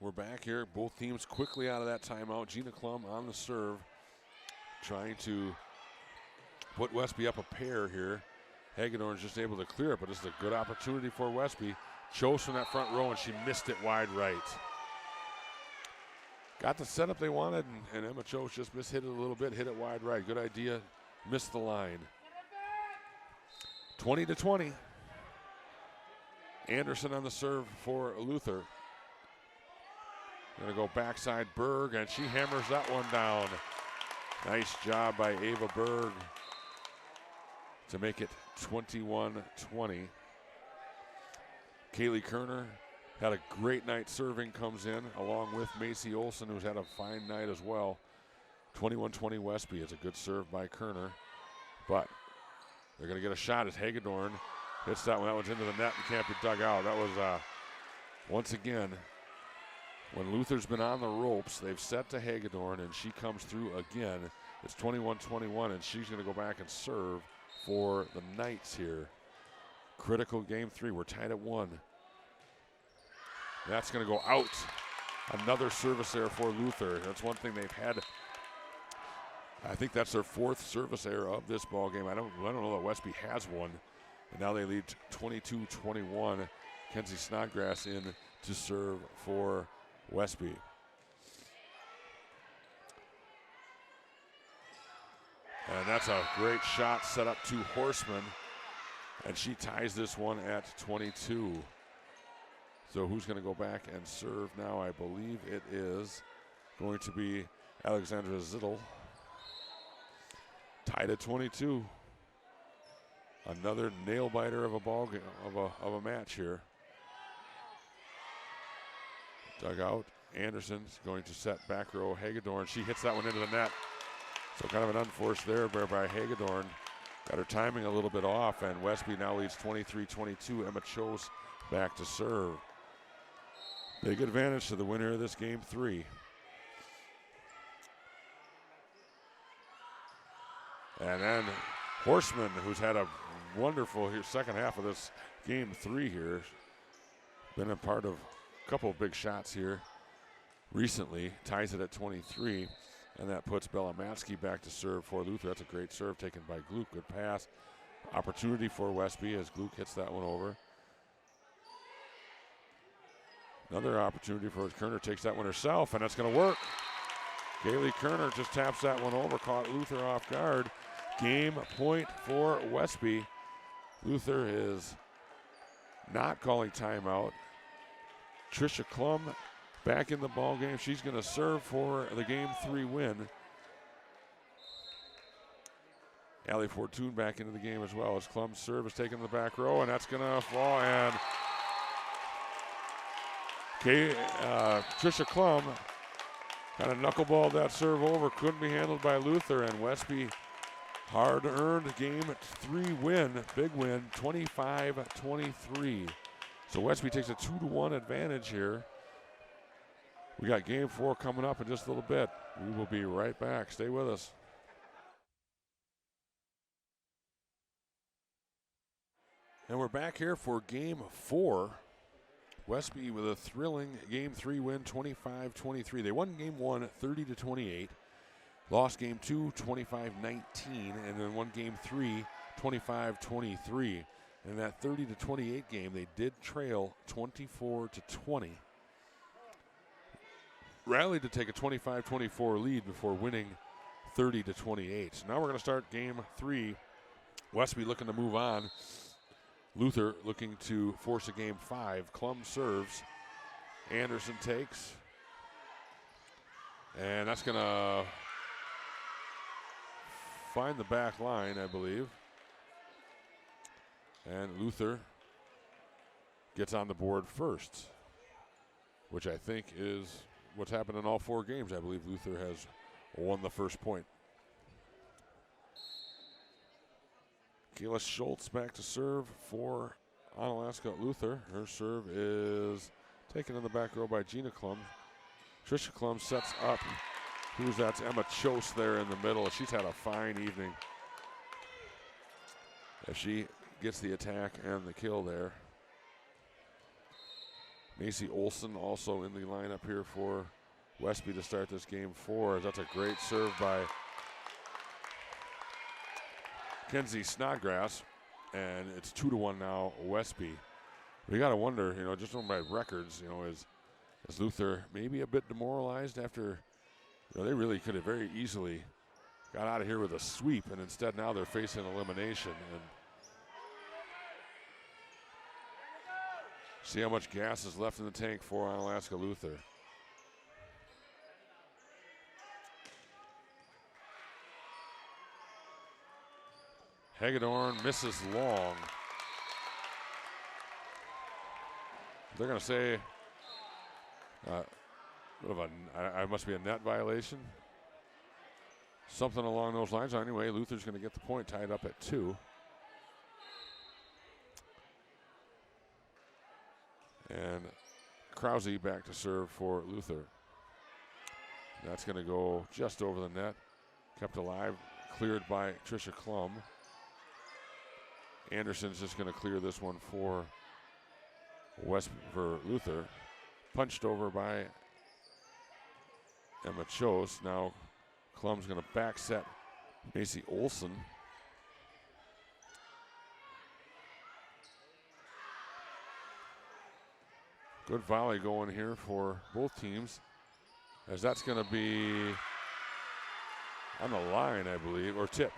We're back here. Both teams quickly out of that timeout. Gina Klum on the serve, trying to put Westby up a pair here. Hagedorn's just able to clear it, but this is a good opportunity for Westby. Chose from that front row, and she missed it wide right. Got the setup they wanted, and Emma Chose just mishit it a little bit, hit it wide right. Good idea, missed the line. 20-20. Anderson on the serve for Luther. Gonna go backside Berg, and she hammers that one down. Nice job by Ava Berg to make it 21-20. Kaylee Kerner had a great night serving, comes in along with Macy Olson, who's had a fine night as well. 21-20 Westby. It's a good serve by Kerner, but they're going to get a shot as Hagedorn hits that one. That one's into the net and can't be dug out. That was, once again, when Luther's been on the ropes, they've set to Hagedorn, and she comes through again. It's 21-21, and she's going to go back and serve for the Knights here. Critical game 3. We're tied at 1. That's going to go out. Another service there for Luther. That's one thing they've had. I think that's their 4th service error of this ball game. I don't know that Westby has one. And now they lead 22-21. Kenzie Snodgrass in to serve for Westby. And that's a great shot set up to Horseman. And she ties this one at 22. So who's going to go back and serve now? I believe it is going to be Alexandra Zittel. Tied at 22. Another nail biter of a ball game, of a match here. Dug out. Anderson's going to set back row Hagedorn. She hits that one into the net. So kind of an unforced there by Hagedorn. Got her timing a little bit off, and Westby now leads 23-22. Emma Chose back to serve. Big advantage to the winner of this game 3. And then Horseman, who's had a wonderful second half of this game 3 here. Been a part of a couple of big shots here recently. Ties it at 23. And that puts Bella Matsky back to serve for Luther. That's a great serve taken by Gluck. Good pass. Opportunity for Westby as Gluck hits that one over. Another opportunity for Kerner. Takes that one herself, and that's going to work. Kaylee Kerner just taps that one over. Caught Luther off guard. Game point for Westby. Luther is not calling timeout. Trisha Klum back in the ball game. She's going to serve for the game 3 win. Allie Fortune back into the game as well as Klum's serve is taken in the back row, and that's going to fall. And Trisha Klum kind of knuckleballed that serve over. Couldn't be handled by Luther, and Westby hard-earned game 3 win. Big win, 25-23. So Westby takes a 2-1 advantage here. We got game 4 coming up in just a little bit. We will be right back. Stay with us. And we're back here for game 4. Westby with a thrilling game 3 win, 25-23. They won game 1, 30-28. Lost game 2, 25-19. And then won game 3, 25-23. In that 30-28 game, they did trail 24-20. Rallied to take a 25-24 lead before winning 30-28. So now we're going to start game 3. Westby looking to move on. Luther looking to force a game 5. Klum serves. Anderson takes. And that's going to find the back line, I believe. And Luther gets on the board first, which I think is what's happened in all 4 games. I believe Luther has won the first point. Kayla Schultz back to serve for Onalaska Luther. Her serve is taken in the back row by Gina Klum. Trisha Klum sets up. That's Emma Chose there in the middle. She's had a fine evening. As she gets the attack and the kill there. Macy Olson also in the lineup here for Westby to start this game 4. That's a great serve by Kenzie Snodgrass, and it's 2-1 now Westby. We got to wonder, just from my records, is Luther maybe a bit demoralized after, they really could have very easily got out of here with a sweep, and instead now they're facing elimination. And See how much gas is left in the tank for Onalaska Luther. Hagedorn misses long. They're going to say I must be a net violation. Something along those lines. Anyway, Luther's going to get the point, tied up at 2. And Krause back to serve for Luther. That's going to go just over the net. Kept alive, cleared by Tricia Klum. Anderson's just going to clear this one for Luther. Punched over by Emma Chose. Now Klum's going to back set Macy Olson. Good volley going here for both teams, as that's going to be on the line, I believe, or tipped.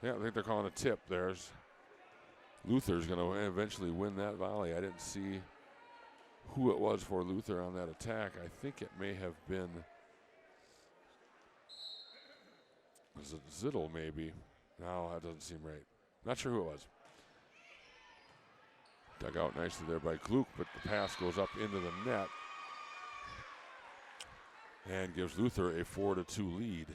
Yeah, I think they're calling a tip. There's Luther's going to eventually win that volley. I didn't see who it was for Luther on that attack. I think it may have been Zittel, maybe. No, that doesn't seem right. Not sure who it was. Dug out nicely there by Gluck, but the pass goes up into the net and gives Luther a 4-2 lead.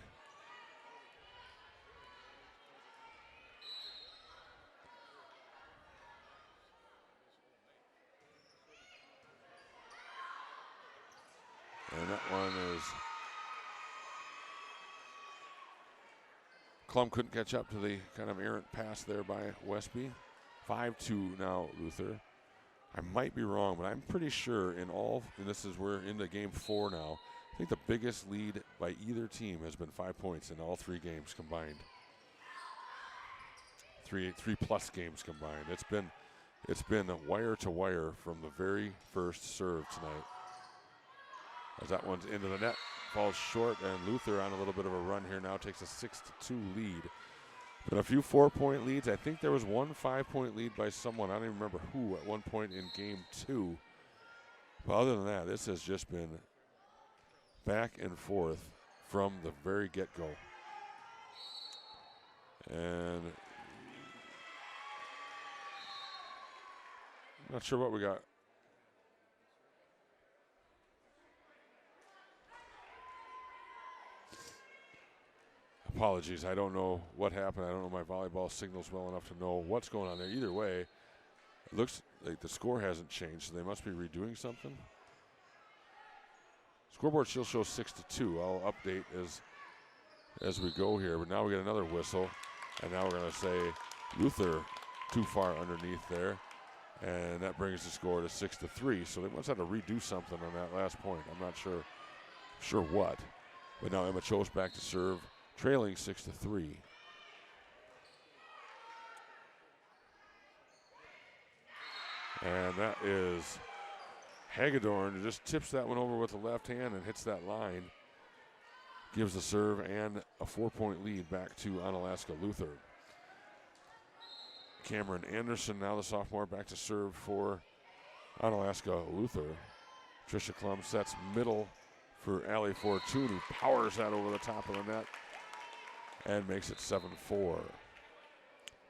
And that one is Klum couldn't catch up to the kind of errant pass there by Westby. 5-2 now, Luther. I might be wrong, but I'm pretty sure and this is, we're into game 4 now. I think the biggest lead by either team has been 5 points in all 3 games combined. Three plus games combined. It's been wire to wire from the very first serve tonight. As that one's into the net, falls short, and Luther on a little bit of a run here now takes a 6-2 lead. But a few 4-point leads. I think there was one 5-point lead by someone. I don't even remember who at one point in game 2. But other than that, this has just been back and forth from the very get-go. And I'm not sure what we got. Apologies, I don't know what happened. I don't know my volleyball signals well enough to know what's going on there. Either way, it looks like the score hasn't changed, so they must be redoing something. Scoreboard still shows 6-2. I'll update as we go here, but now we get another whistle, and now we're going to say Luther too far underneath there, and that brings the score to 6-3. So they must have to redo something on that last point. I'm not sure what, but now Emma Chose back to serve, trailing 6-3. And that is Hagedorn, who just tips that one over with the left hand and hits that line. Gives the serve and a 4-point lead back to Onalaska Luther. Cameron Anderson, now the sophomore, back to serve for Onalaska Luther. Tricia Klum sets middle for Allie Fortune, who powers that over the top of the net and makes it 7-4.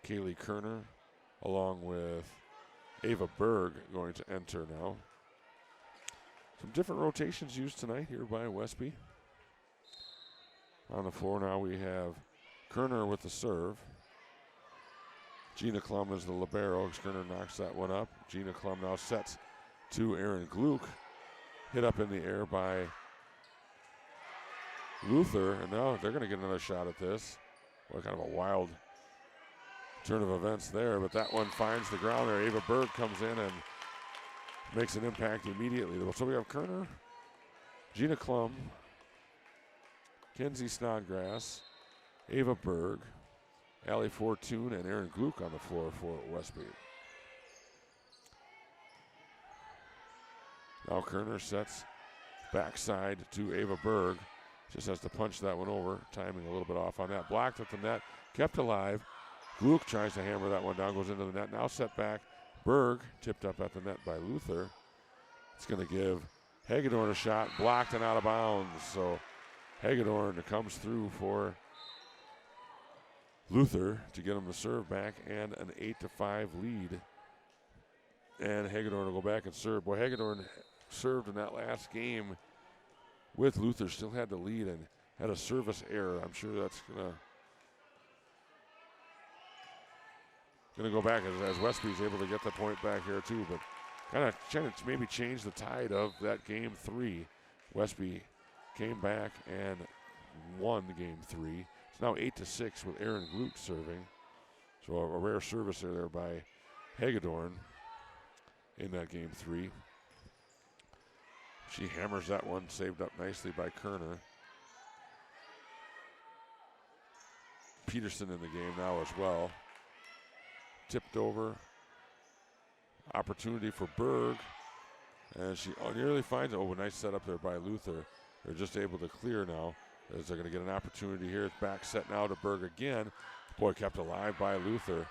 Kaylee Kerner, along with Ava Berg, going to enter now. Some different rotations used tonight here by Westby. On the floor now we have Kerner with the serve. Gina Klum is the libero. Kerner knocks that one up. Gina Klum now sets to Erin Gluck. Hit up in the air by Luther, and now they're going to get another shot at this. What kind of a wild turn of events there, but that one finds the ground there. Ava Berg comes in and makes an impact immediately. So we have Kerner, Gina Klum, Kenzie Snodgrass, Ava Berg, Allie Fortune, and Erin Gluck on the floor for Westby. Now Kerner sets backside to Ava Berg. Just has to punch that one over. Timing a little bit off on that. Blocked at the net. Kept alive. Gluck tries to hammer that one down. Goes into the net. Now set back Berg tipped up at the net by Luther. It's going to give Hagedorn a shot, blocked and out of bounds. So Hagedorn comes through for Luther to get him the serve back and an 8-5 lead. And Hagedorn will go back and serve. Boy, Hagedorn served in that last game with Luther, still had the lead and had a service error. I'm sure that's gonna go back as Westby's able to get the point back here too, but kind of trying to maybe change the tide of that game 3. Westby came back and won game 3. It's now 8-6 with Aaron Gluck serving. So a rare service there by Hagedorn in that game 3. She hammers that one, saved up nicely by Kerner. Peterson in the game now as well. Tipped over. Opportunity for Berg. And she nearly finds it. Oh, nice setup there by Luther. They're just able to clear now as they're going to get an opportunity here. It's back set now to Berg again. Boy, kept alive by Luther.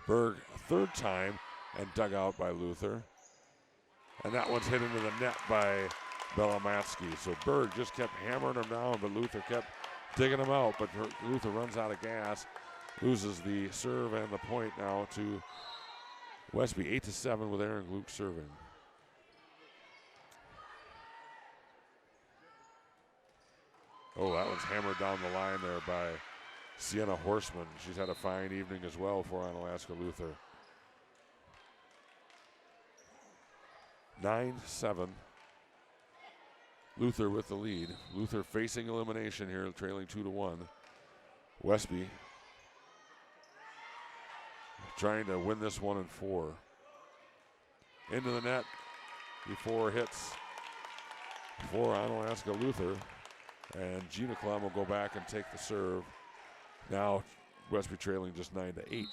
Berg a third time and dug out by Luther. And that one's hit into the net by Belamatsky. So Berg just kept hammering him down, but Luther kept digging him out. But Luther runs out of gas, loses the serve and the point now to Westby. 8-7 with Aaron Gluck serving. Oh, that one's hammered down the line there by Sienna Horseman. She's had a fine evening as well for Onalaska Luther. 9-7. Luther with the lead. Luther facing elimination here, trailing 2-1. Westby trying to win this 1 in 4. Into the net before hits for Onalaska Luther. And Gina Klum will go back and take the serve. Now Westby trailing just 9-8.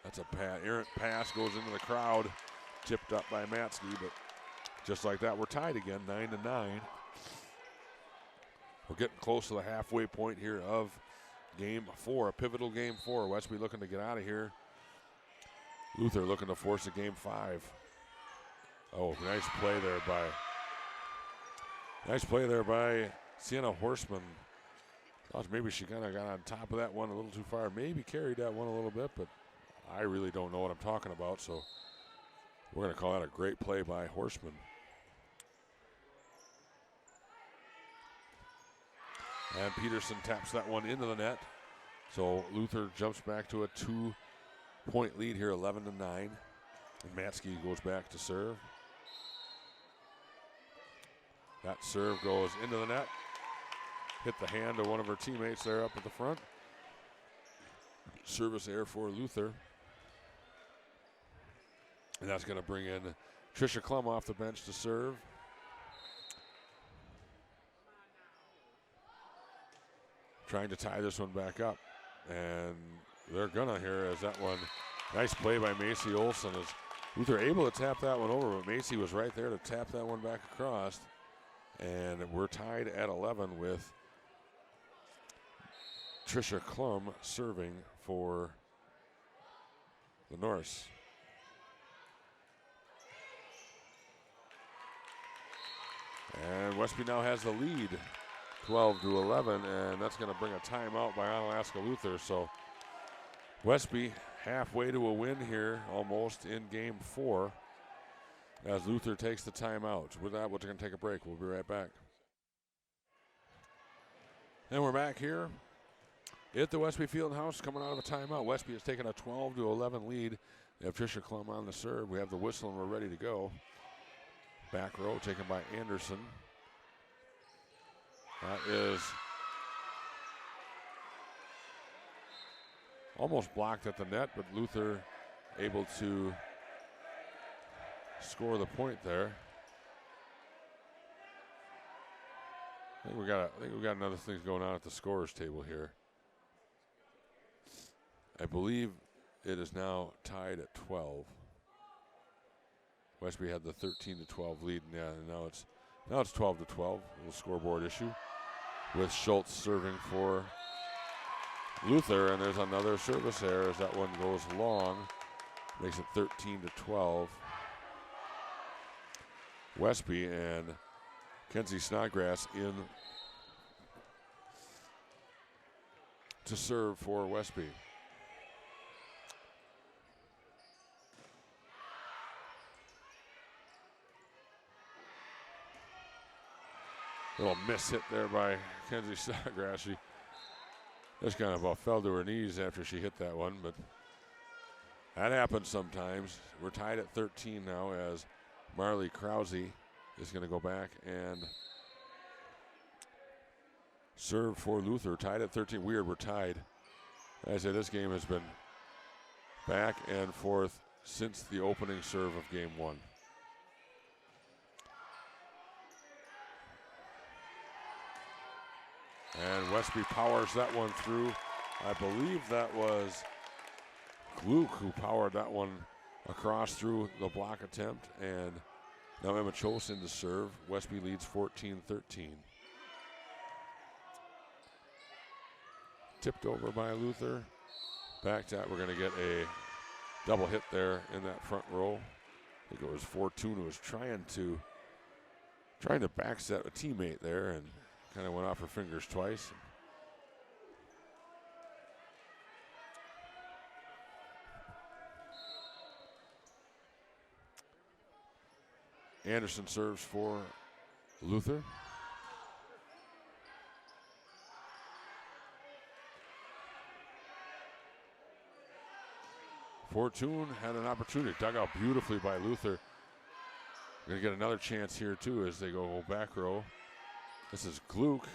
That's a errant pass, goes into the crowd, tipped up by Matsky, but just like that, we're tied again, 9-9. We're getting close to the halfway point here of game 4, a pivotal game 4. Westby looking to get out of here. Luther looking to force a game 5. Oh, nice play there by Sienna Horseman. Thought maybe she kind of got on top of that one a little too far. Maybe carried that one a little bit, but I really don't know what I'm talking about, so we're going to call that a great play by Horseman. And Peterson taps that one into the net. So Luther jumps back to a 2-point lead here, 11-9. And Matsky goes back to serve. That serve goes into the net. Hit the hand of one of her teammates there up at the front. Service error for Luther. And that's going to bring in Trisha Klum off the bench to serve. Trying to tie this one back up. And they're gonna here as that one, nice play by Macy Olson. As Luther able to tap that one over, but Macy was right there to tap that one back across. And we're tied at 11 with Trisha Klum serving for the Norse. And Westby now has the lead, 12-11, and that's going to bring a timeout by Onalaska Luther. So Westby halfway to a win here, almost in game 4, as Luther takes the timeout. With that, we're going to take a break. We'll be right back. And we're back here at the Westby Fieldhouse, coming out of a timeout. Westby has taken a 12-11 lead. They have Trisha Klum on the serve. We have the whistle, and we're ready to go. Back row taken by Anderson. That is almost blocked at the net, but Luther able to score the point there. I think we got another thing going on at the scorers table here. I believe it is now tied at 12. Westby had the 13-12 lead, and now it's 12-12. A little scoreboard issue with Schultz serving for Luther, and there's another service error as that one goes long. Makes it 13-12. Westby and Kenzie Snodgrass in to serve for Westby. Little miss hit there by Kenzie Snodgrass. She just kind of fell to her knees after she hit that one, but that happens sometimes. We're tied at 13 now as Marley Krause is going to go back and serve for Luther. Tied at 13. Weird, we're tied. As I said, this game has been back and forth since the opening serve of game one. And Westby powers that one through. I believe that was Gluck who powered that one across through the block attempt. And now Emma Chosin to serve. Westby leads 14-13. Tipped over by Luther. Back to that, we're going to get a double hit there in that front row. I think it was Fortune who was trying to backset a teammate there and kind of went off her fingers twice. Anderson serves for Luther. Fortune had an opportunity, dug out beautifully by Luther. Going to get another chance here too as they go back row. This is Gluck.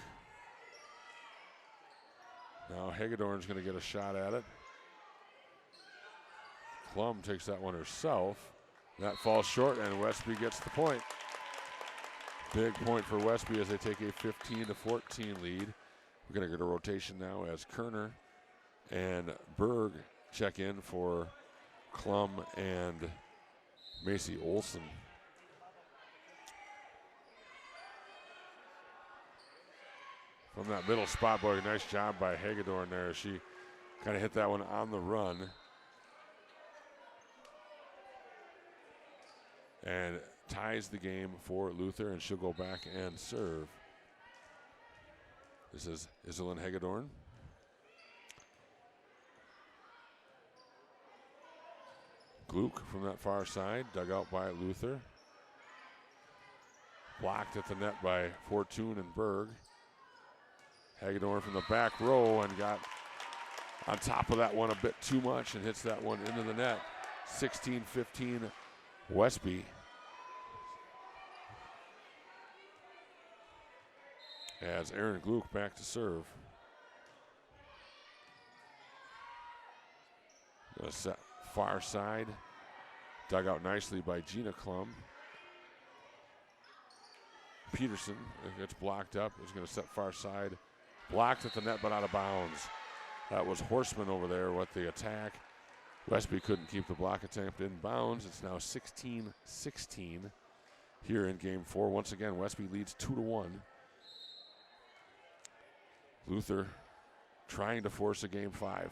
Now Hagedorn's going to get a shot at it. Klum takes that one herself. That falls short, and Westby gets the point. Big point for Westby as they take a 15-14 lead. We're going to get a rotation now as Kerner and Berg check in for Klum and Macy Olson. From that middle spot, boy, nice job by Hagedorn there. She kind of hit that one on the run. And ties the game for Luther, and she'll go back and serve. This is Iselin Hagedorn. Gluck from that far side, dug out by Luther. Blocked at the net by Fortune and Berg. Hagedorn from the back row and got on top of that one a bit too much and hits that one into the net. 16-15 Westby. As Aaron Gluck back to serve. The set far side. Dug out nicely by Gina Klum. Peterson gets blocked up. Is going to set far side. Blocked at the net but out of bounds. That was Horseman over there with the attack. Westby couldn't keep the block attempt in bounds. It's now 16-16 here in game 4. Once again, Westby leads 2-1. Luther trying to force a game 5.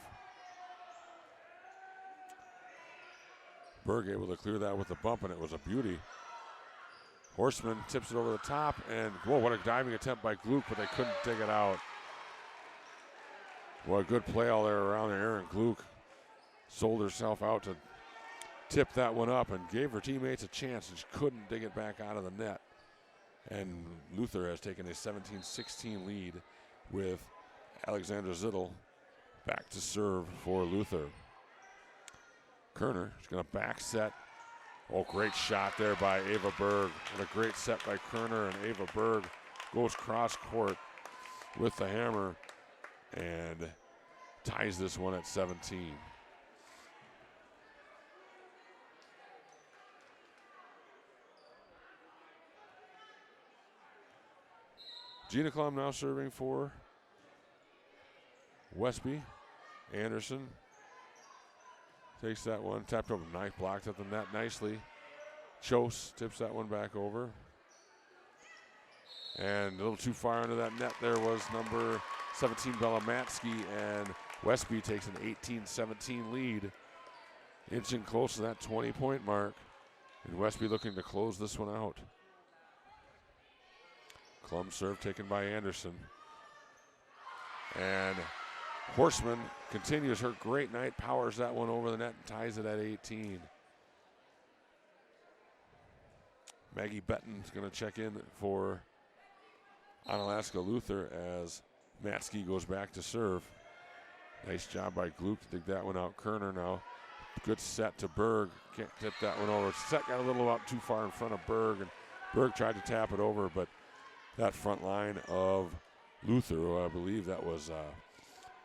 Berg able to clear that with a bump, and it was a beauty. Horseman tips it over the top, and whoa, what a diving attempt by Gluck, but they couldn't dig it out. What a good play all there around there. Aaron Gluck sold herself out to tip that one up and gave her teammates a chance, and she couldn't dig it back out of the net. And Luther has taken a 17-16 lead with Alexandra Zittel back to serve for Luther. Kerner is going to back set. Oh, great shot there by Ava Berg. What a great set by Kerner, and Ava Berg goes cross court with the hammer and ties this one at 17. Gina Klum now serving for Westby. Anderson takes that one, tapped over, knife blocked at the net nicely. Chose tips that one back over. And a little too far under that net there was number 17, Belamatsky, and Westby takes an 18-17 lead, inching close to that 20-point mark. And Westby looking to close this one out. Klum serve taken by Anderson. And Horseman continues her great night, powers that one over the net and ties it at 18. Maggie Betton is going to check in for Onalaska Luther as Matsky goes back to serve. Nice job by Gluck to dig that one out. Kerner now. Good set to Berg. Can't tip that one over. Set got a little out too far in front of Berg, and Berg tried to tap it over, but that front line of Luther, who I believe that was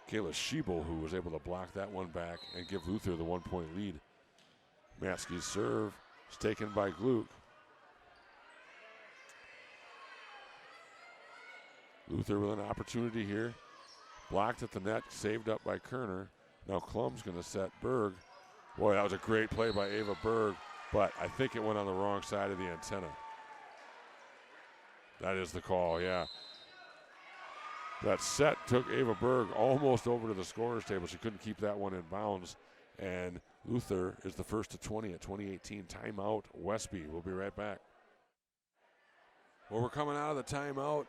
Kayla Schiebel, who was able to block that one back and give Luther the 1-point lead. Matsky's serve is taken by Gluck. Luther with an opportunity here. Blocked at the net, saved up by Kerner. Now Klum's going to set Berg. Boy, that was a great play by Ava Berg, but I think it went on the wrong side of the antenna. That is the call, yeah. That set took Ava Berg almost over to the scorer's table. She couldn't keep that one in bounds. And Luther is the first to 20 at 2018. Timeout, Westby. We'll be right back. Well, we're coming out of the timeout.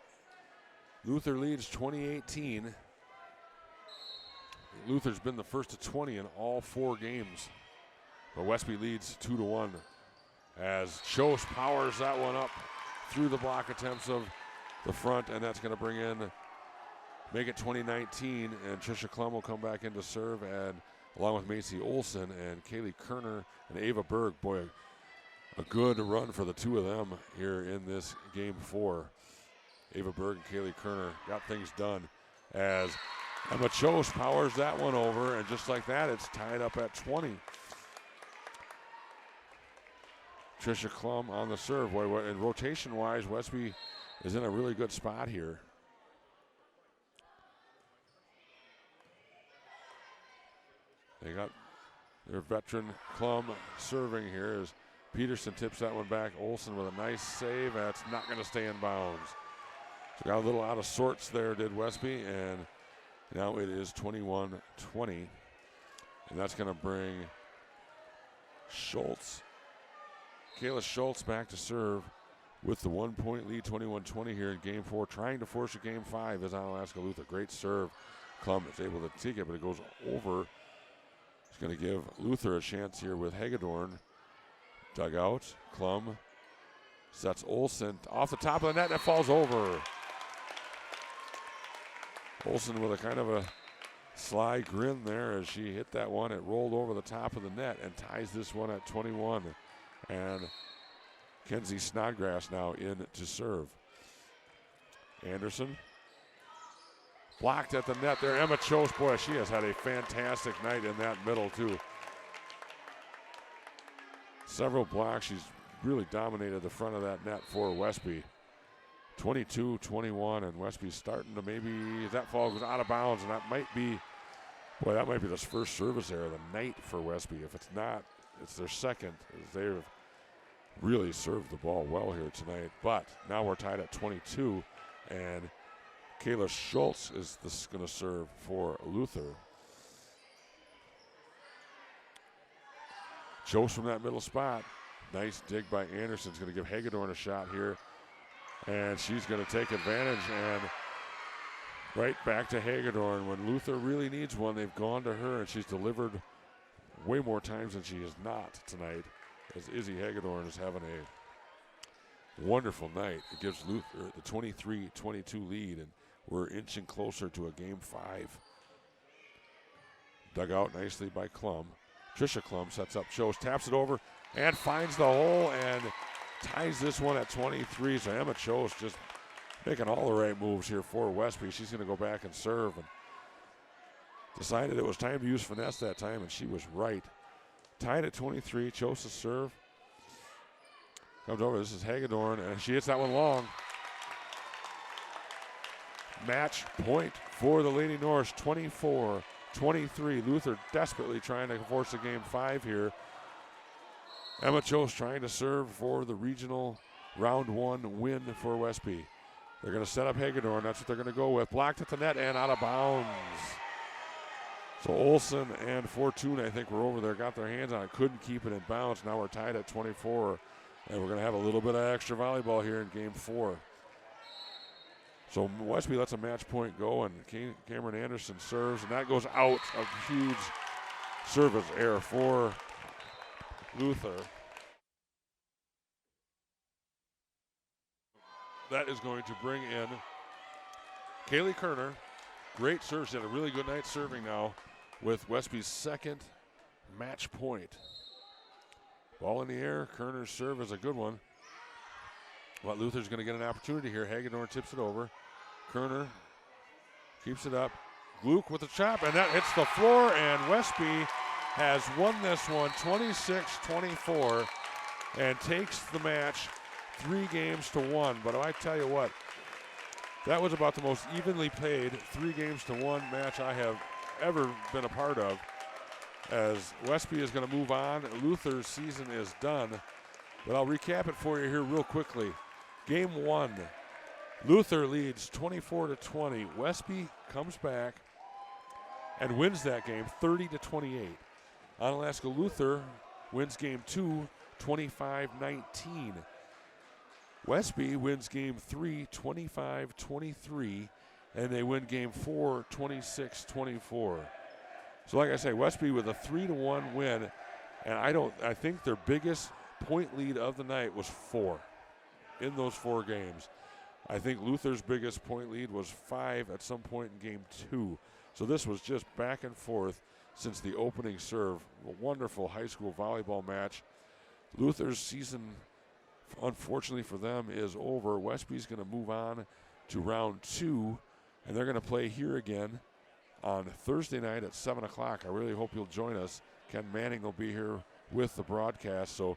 Luther leads 2018. Luther's been the first to 20 in all 4 games. But Westby leads 2-1 as Chose powers that one up through the block attempts of the front, and that's going to bring in, make it 2019, and Trisha Klum will come back in to serve, and along with Macy Olson and Kaylee Kerner and Ava Berg. Boy, a good run for the two of them here in this game 4. Ava Berg and Kaylee Kerner got things done as Emma Chose powers that one over, and just like that, it's tied up at 20. Trisha Klum on the serve. Boy, and rotation-wise, Westby is in a really good spot here. They got their veteran Klum serving here as Peterson tips that one back. Olsen with a nice save. That's not going to stay in bounds. So got a little out of sorts there, did Westby, and now it is 21-20. And that's going to bring Schultz, Kayla Schultz back to serve with the 1-point lead, 21-20 here in game 4. Trying to force a game 5 is Onalaska Luther. Great serve. Klum is able to take it, but it goes over. It's going to give Luther a chance here with Hagedorn. Dugout. Klum sets Olsen off the top of the net, and it falls over. Olsen with a kind of a sly grin there as she hit that one. It rolled over the top of the net and ties this one at 21. And Kenzie Snodgrass now in to serve. Anderson blocked at the net there. Emma Chose, boy, she has had a fantastic night in that middle too. Several blocks. She's really dominated the front of that net for Westby. 22-21, and Westby's starting to maybe, that ball goes out of bounds, and that might be the first service error of the night for Westby. If it's not, it's their second. They've really served the ball well here tonight. But now we're tied at 22, and Kayla Schultz is going to serve for Luther. Chose from that middle spot. Nice dig by Anderson. Is going to give Hagedorn a shot here. And she's going to take advantage, and right back to Hagedorn. When Luther really needs one, they've gone to her, and she's delivered way more times than she is not tonight, as Izzy Hagedorn is having a wonderful night. It gives Luther the 23-22 lead, and we're inching closer to a game 5. Dug out nicely by Klum. Trisha Klum sets up, Chose, taps it over, and finds the hole, and ties this one at 23. So Emma Chose just making all the right moves here for Westby. She's going to go back and serve, and decided it was time to use finesse that time, and she was right. Tied at 23. Chose to serve. Comes over. This is Hagedorn, and she hits that one long. Match point for the Lady Norse. 24-23. Luther desperately trying to force a game 5 here. Emma Chose trying to serve for the regional round 1 win for Westby. They're going to set up Hagedorn. That's what they're going to go with. Blocked at the net and out of bounds. So Olsen and Fortuna, I think, were over there, got their hands on it, couldn't keep it in bounds. Now we're tied at 24, and we're going to have a little bit of extra volleyball here in game 4. So Westby lets a match point go, and Cameron Anderson serves, and that goes out. A huge service error for Luther. That is going to bring in Kaylee Kerner. Great serve. She had a really good night serving now with Westby's second match point. Ball in the air. Kerner's serve is a good one. But Luther's going to get an opportunity here. Hagedorn tips it over. Kerner keeps it up. Gluck with the chop, and that hits the floor, and Westby has won this one 26-24 and takes the match 3-1. But I tell you what, that was about the most evenly played 3-1 match I have ever been a part of. As Westby is going to move on, Luther's season is done. But I'll recap it for you here real quickly. Game 1, Luther leads 24-20. Westby comes back and wins that game 30-28. Onalaska Luther wins game 2 25-19. Westby wins game 3 25-23, and they win game 4 26-24. So like I say, Westby with a 3-1 win, and I think their biggest point lead of the night was 4 in those 4 games. I think Luther's biggest point lead was 5 at some point in game 2. So this was just back and forth since the opening serve. A wonderful high school volleyball match. Luther's season, unfortunately for them, is over. Westby's going to move on to round 2, and they're going to play here again on Thursday night at 7 o'clock. I really hope you'll join us. Ken Manning will be here with the broadcast. So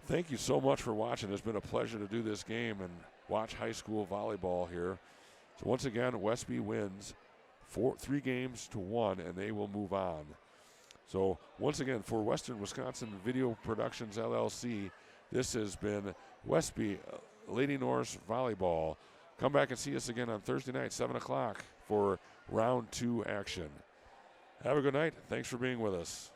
thank you so much for watching. It's been a pleasure to do this game and watch high school volleyball here. So once again, Westby wins 3-1, and they will move on. So once again, for Western Wisconsin Video Productions LLC, this has been Westby Lady Norse Volleyball. Come back and see us again on Thursday night, 7 o'clock, for round 2 action. Have a good night. Thanks for being with us.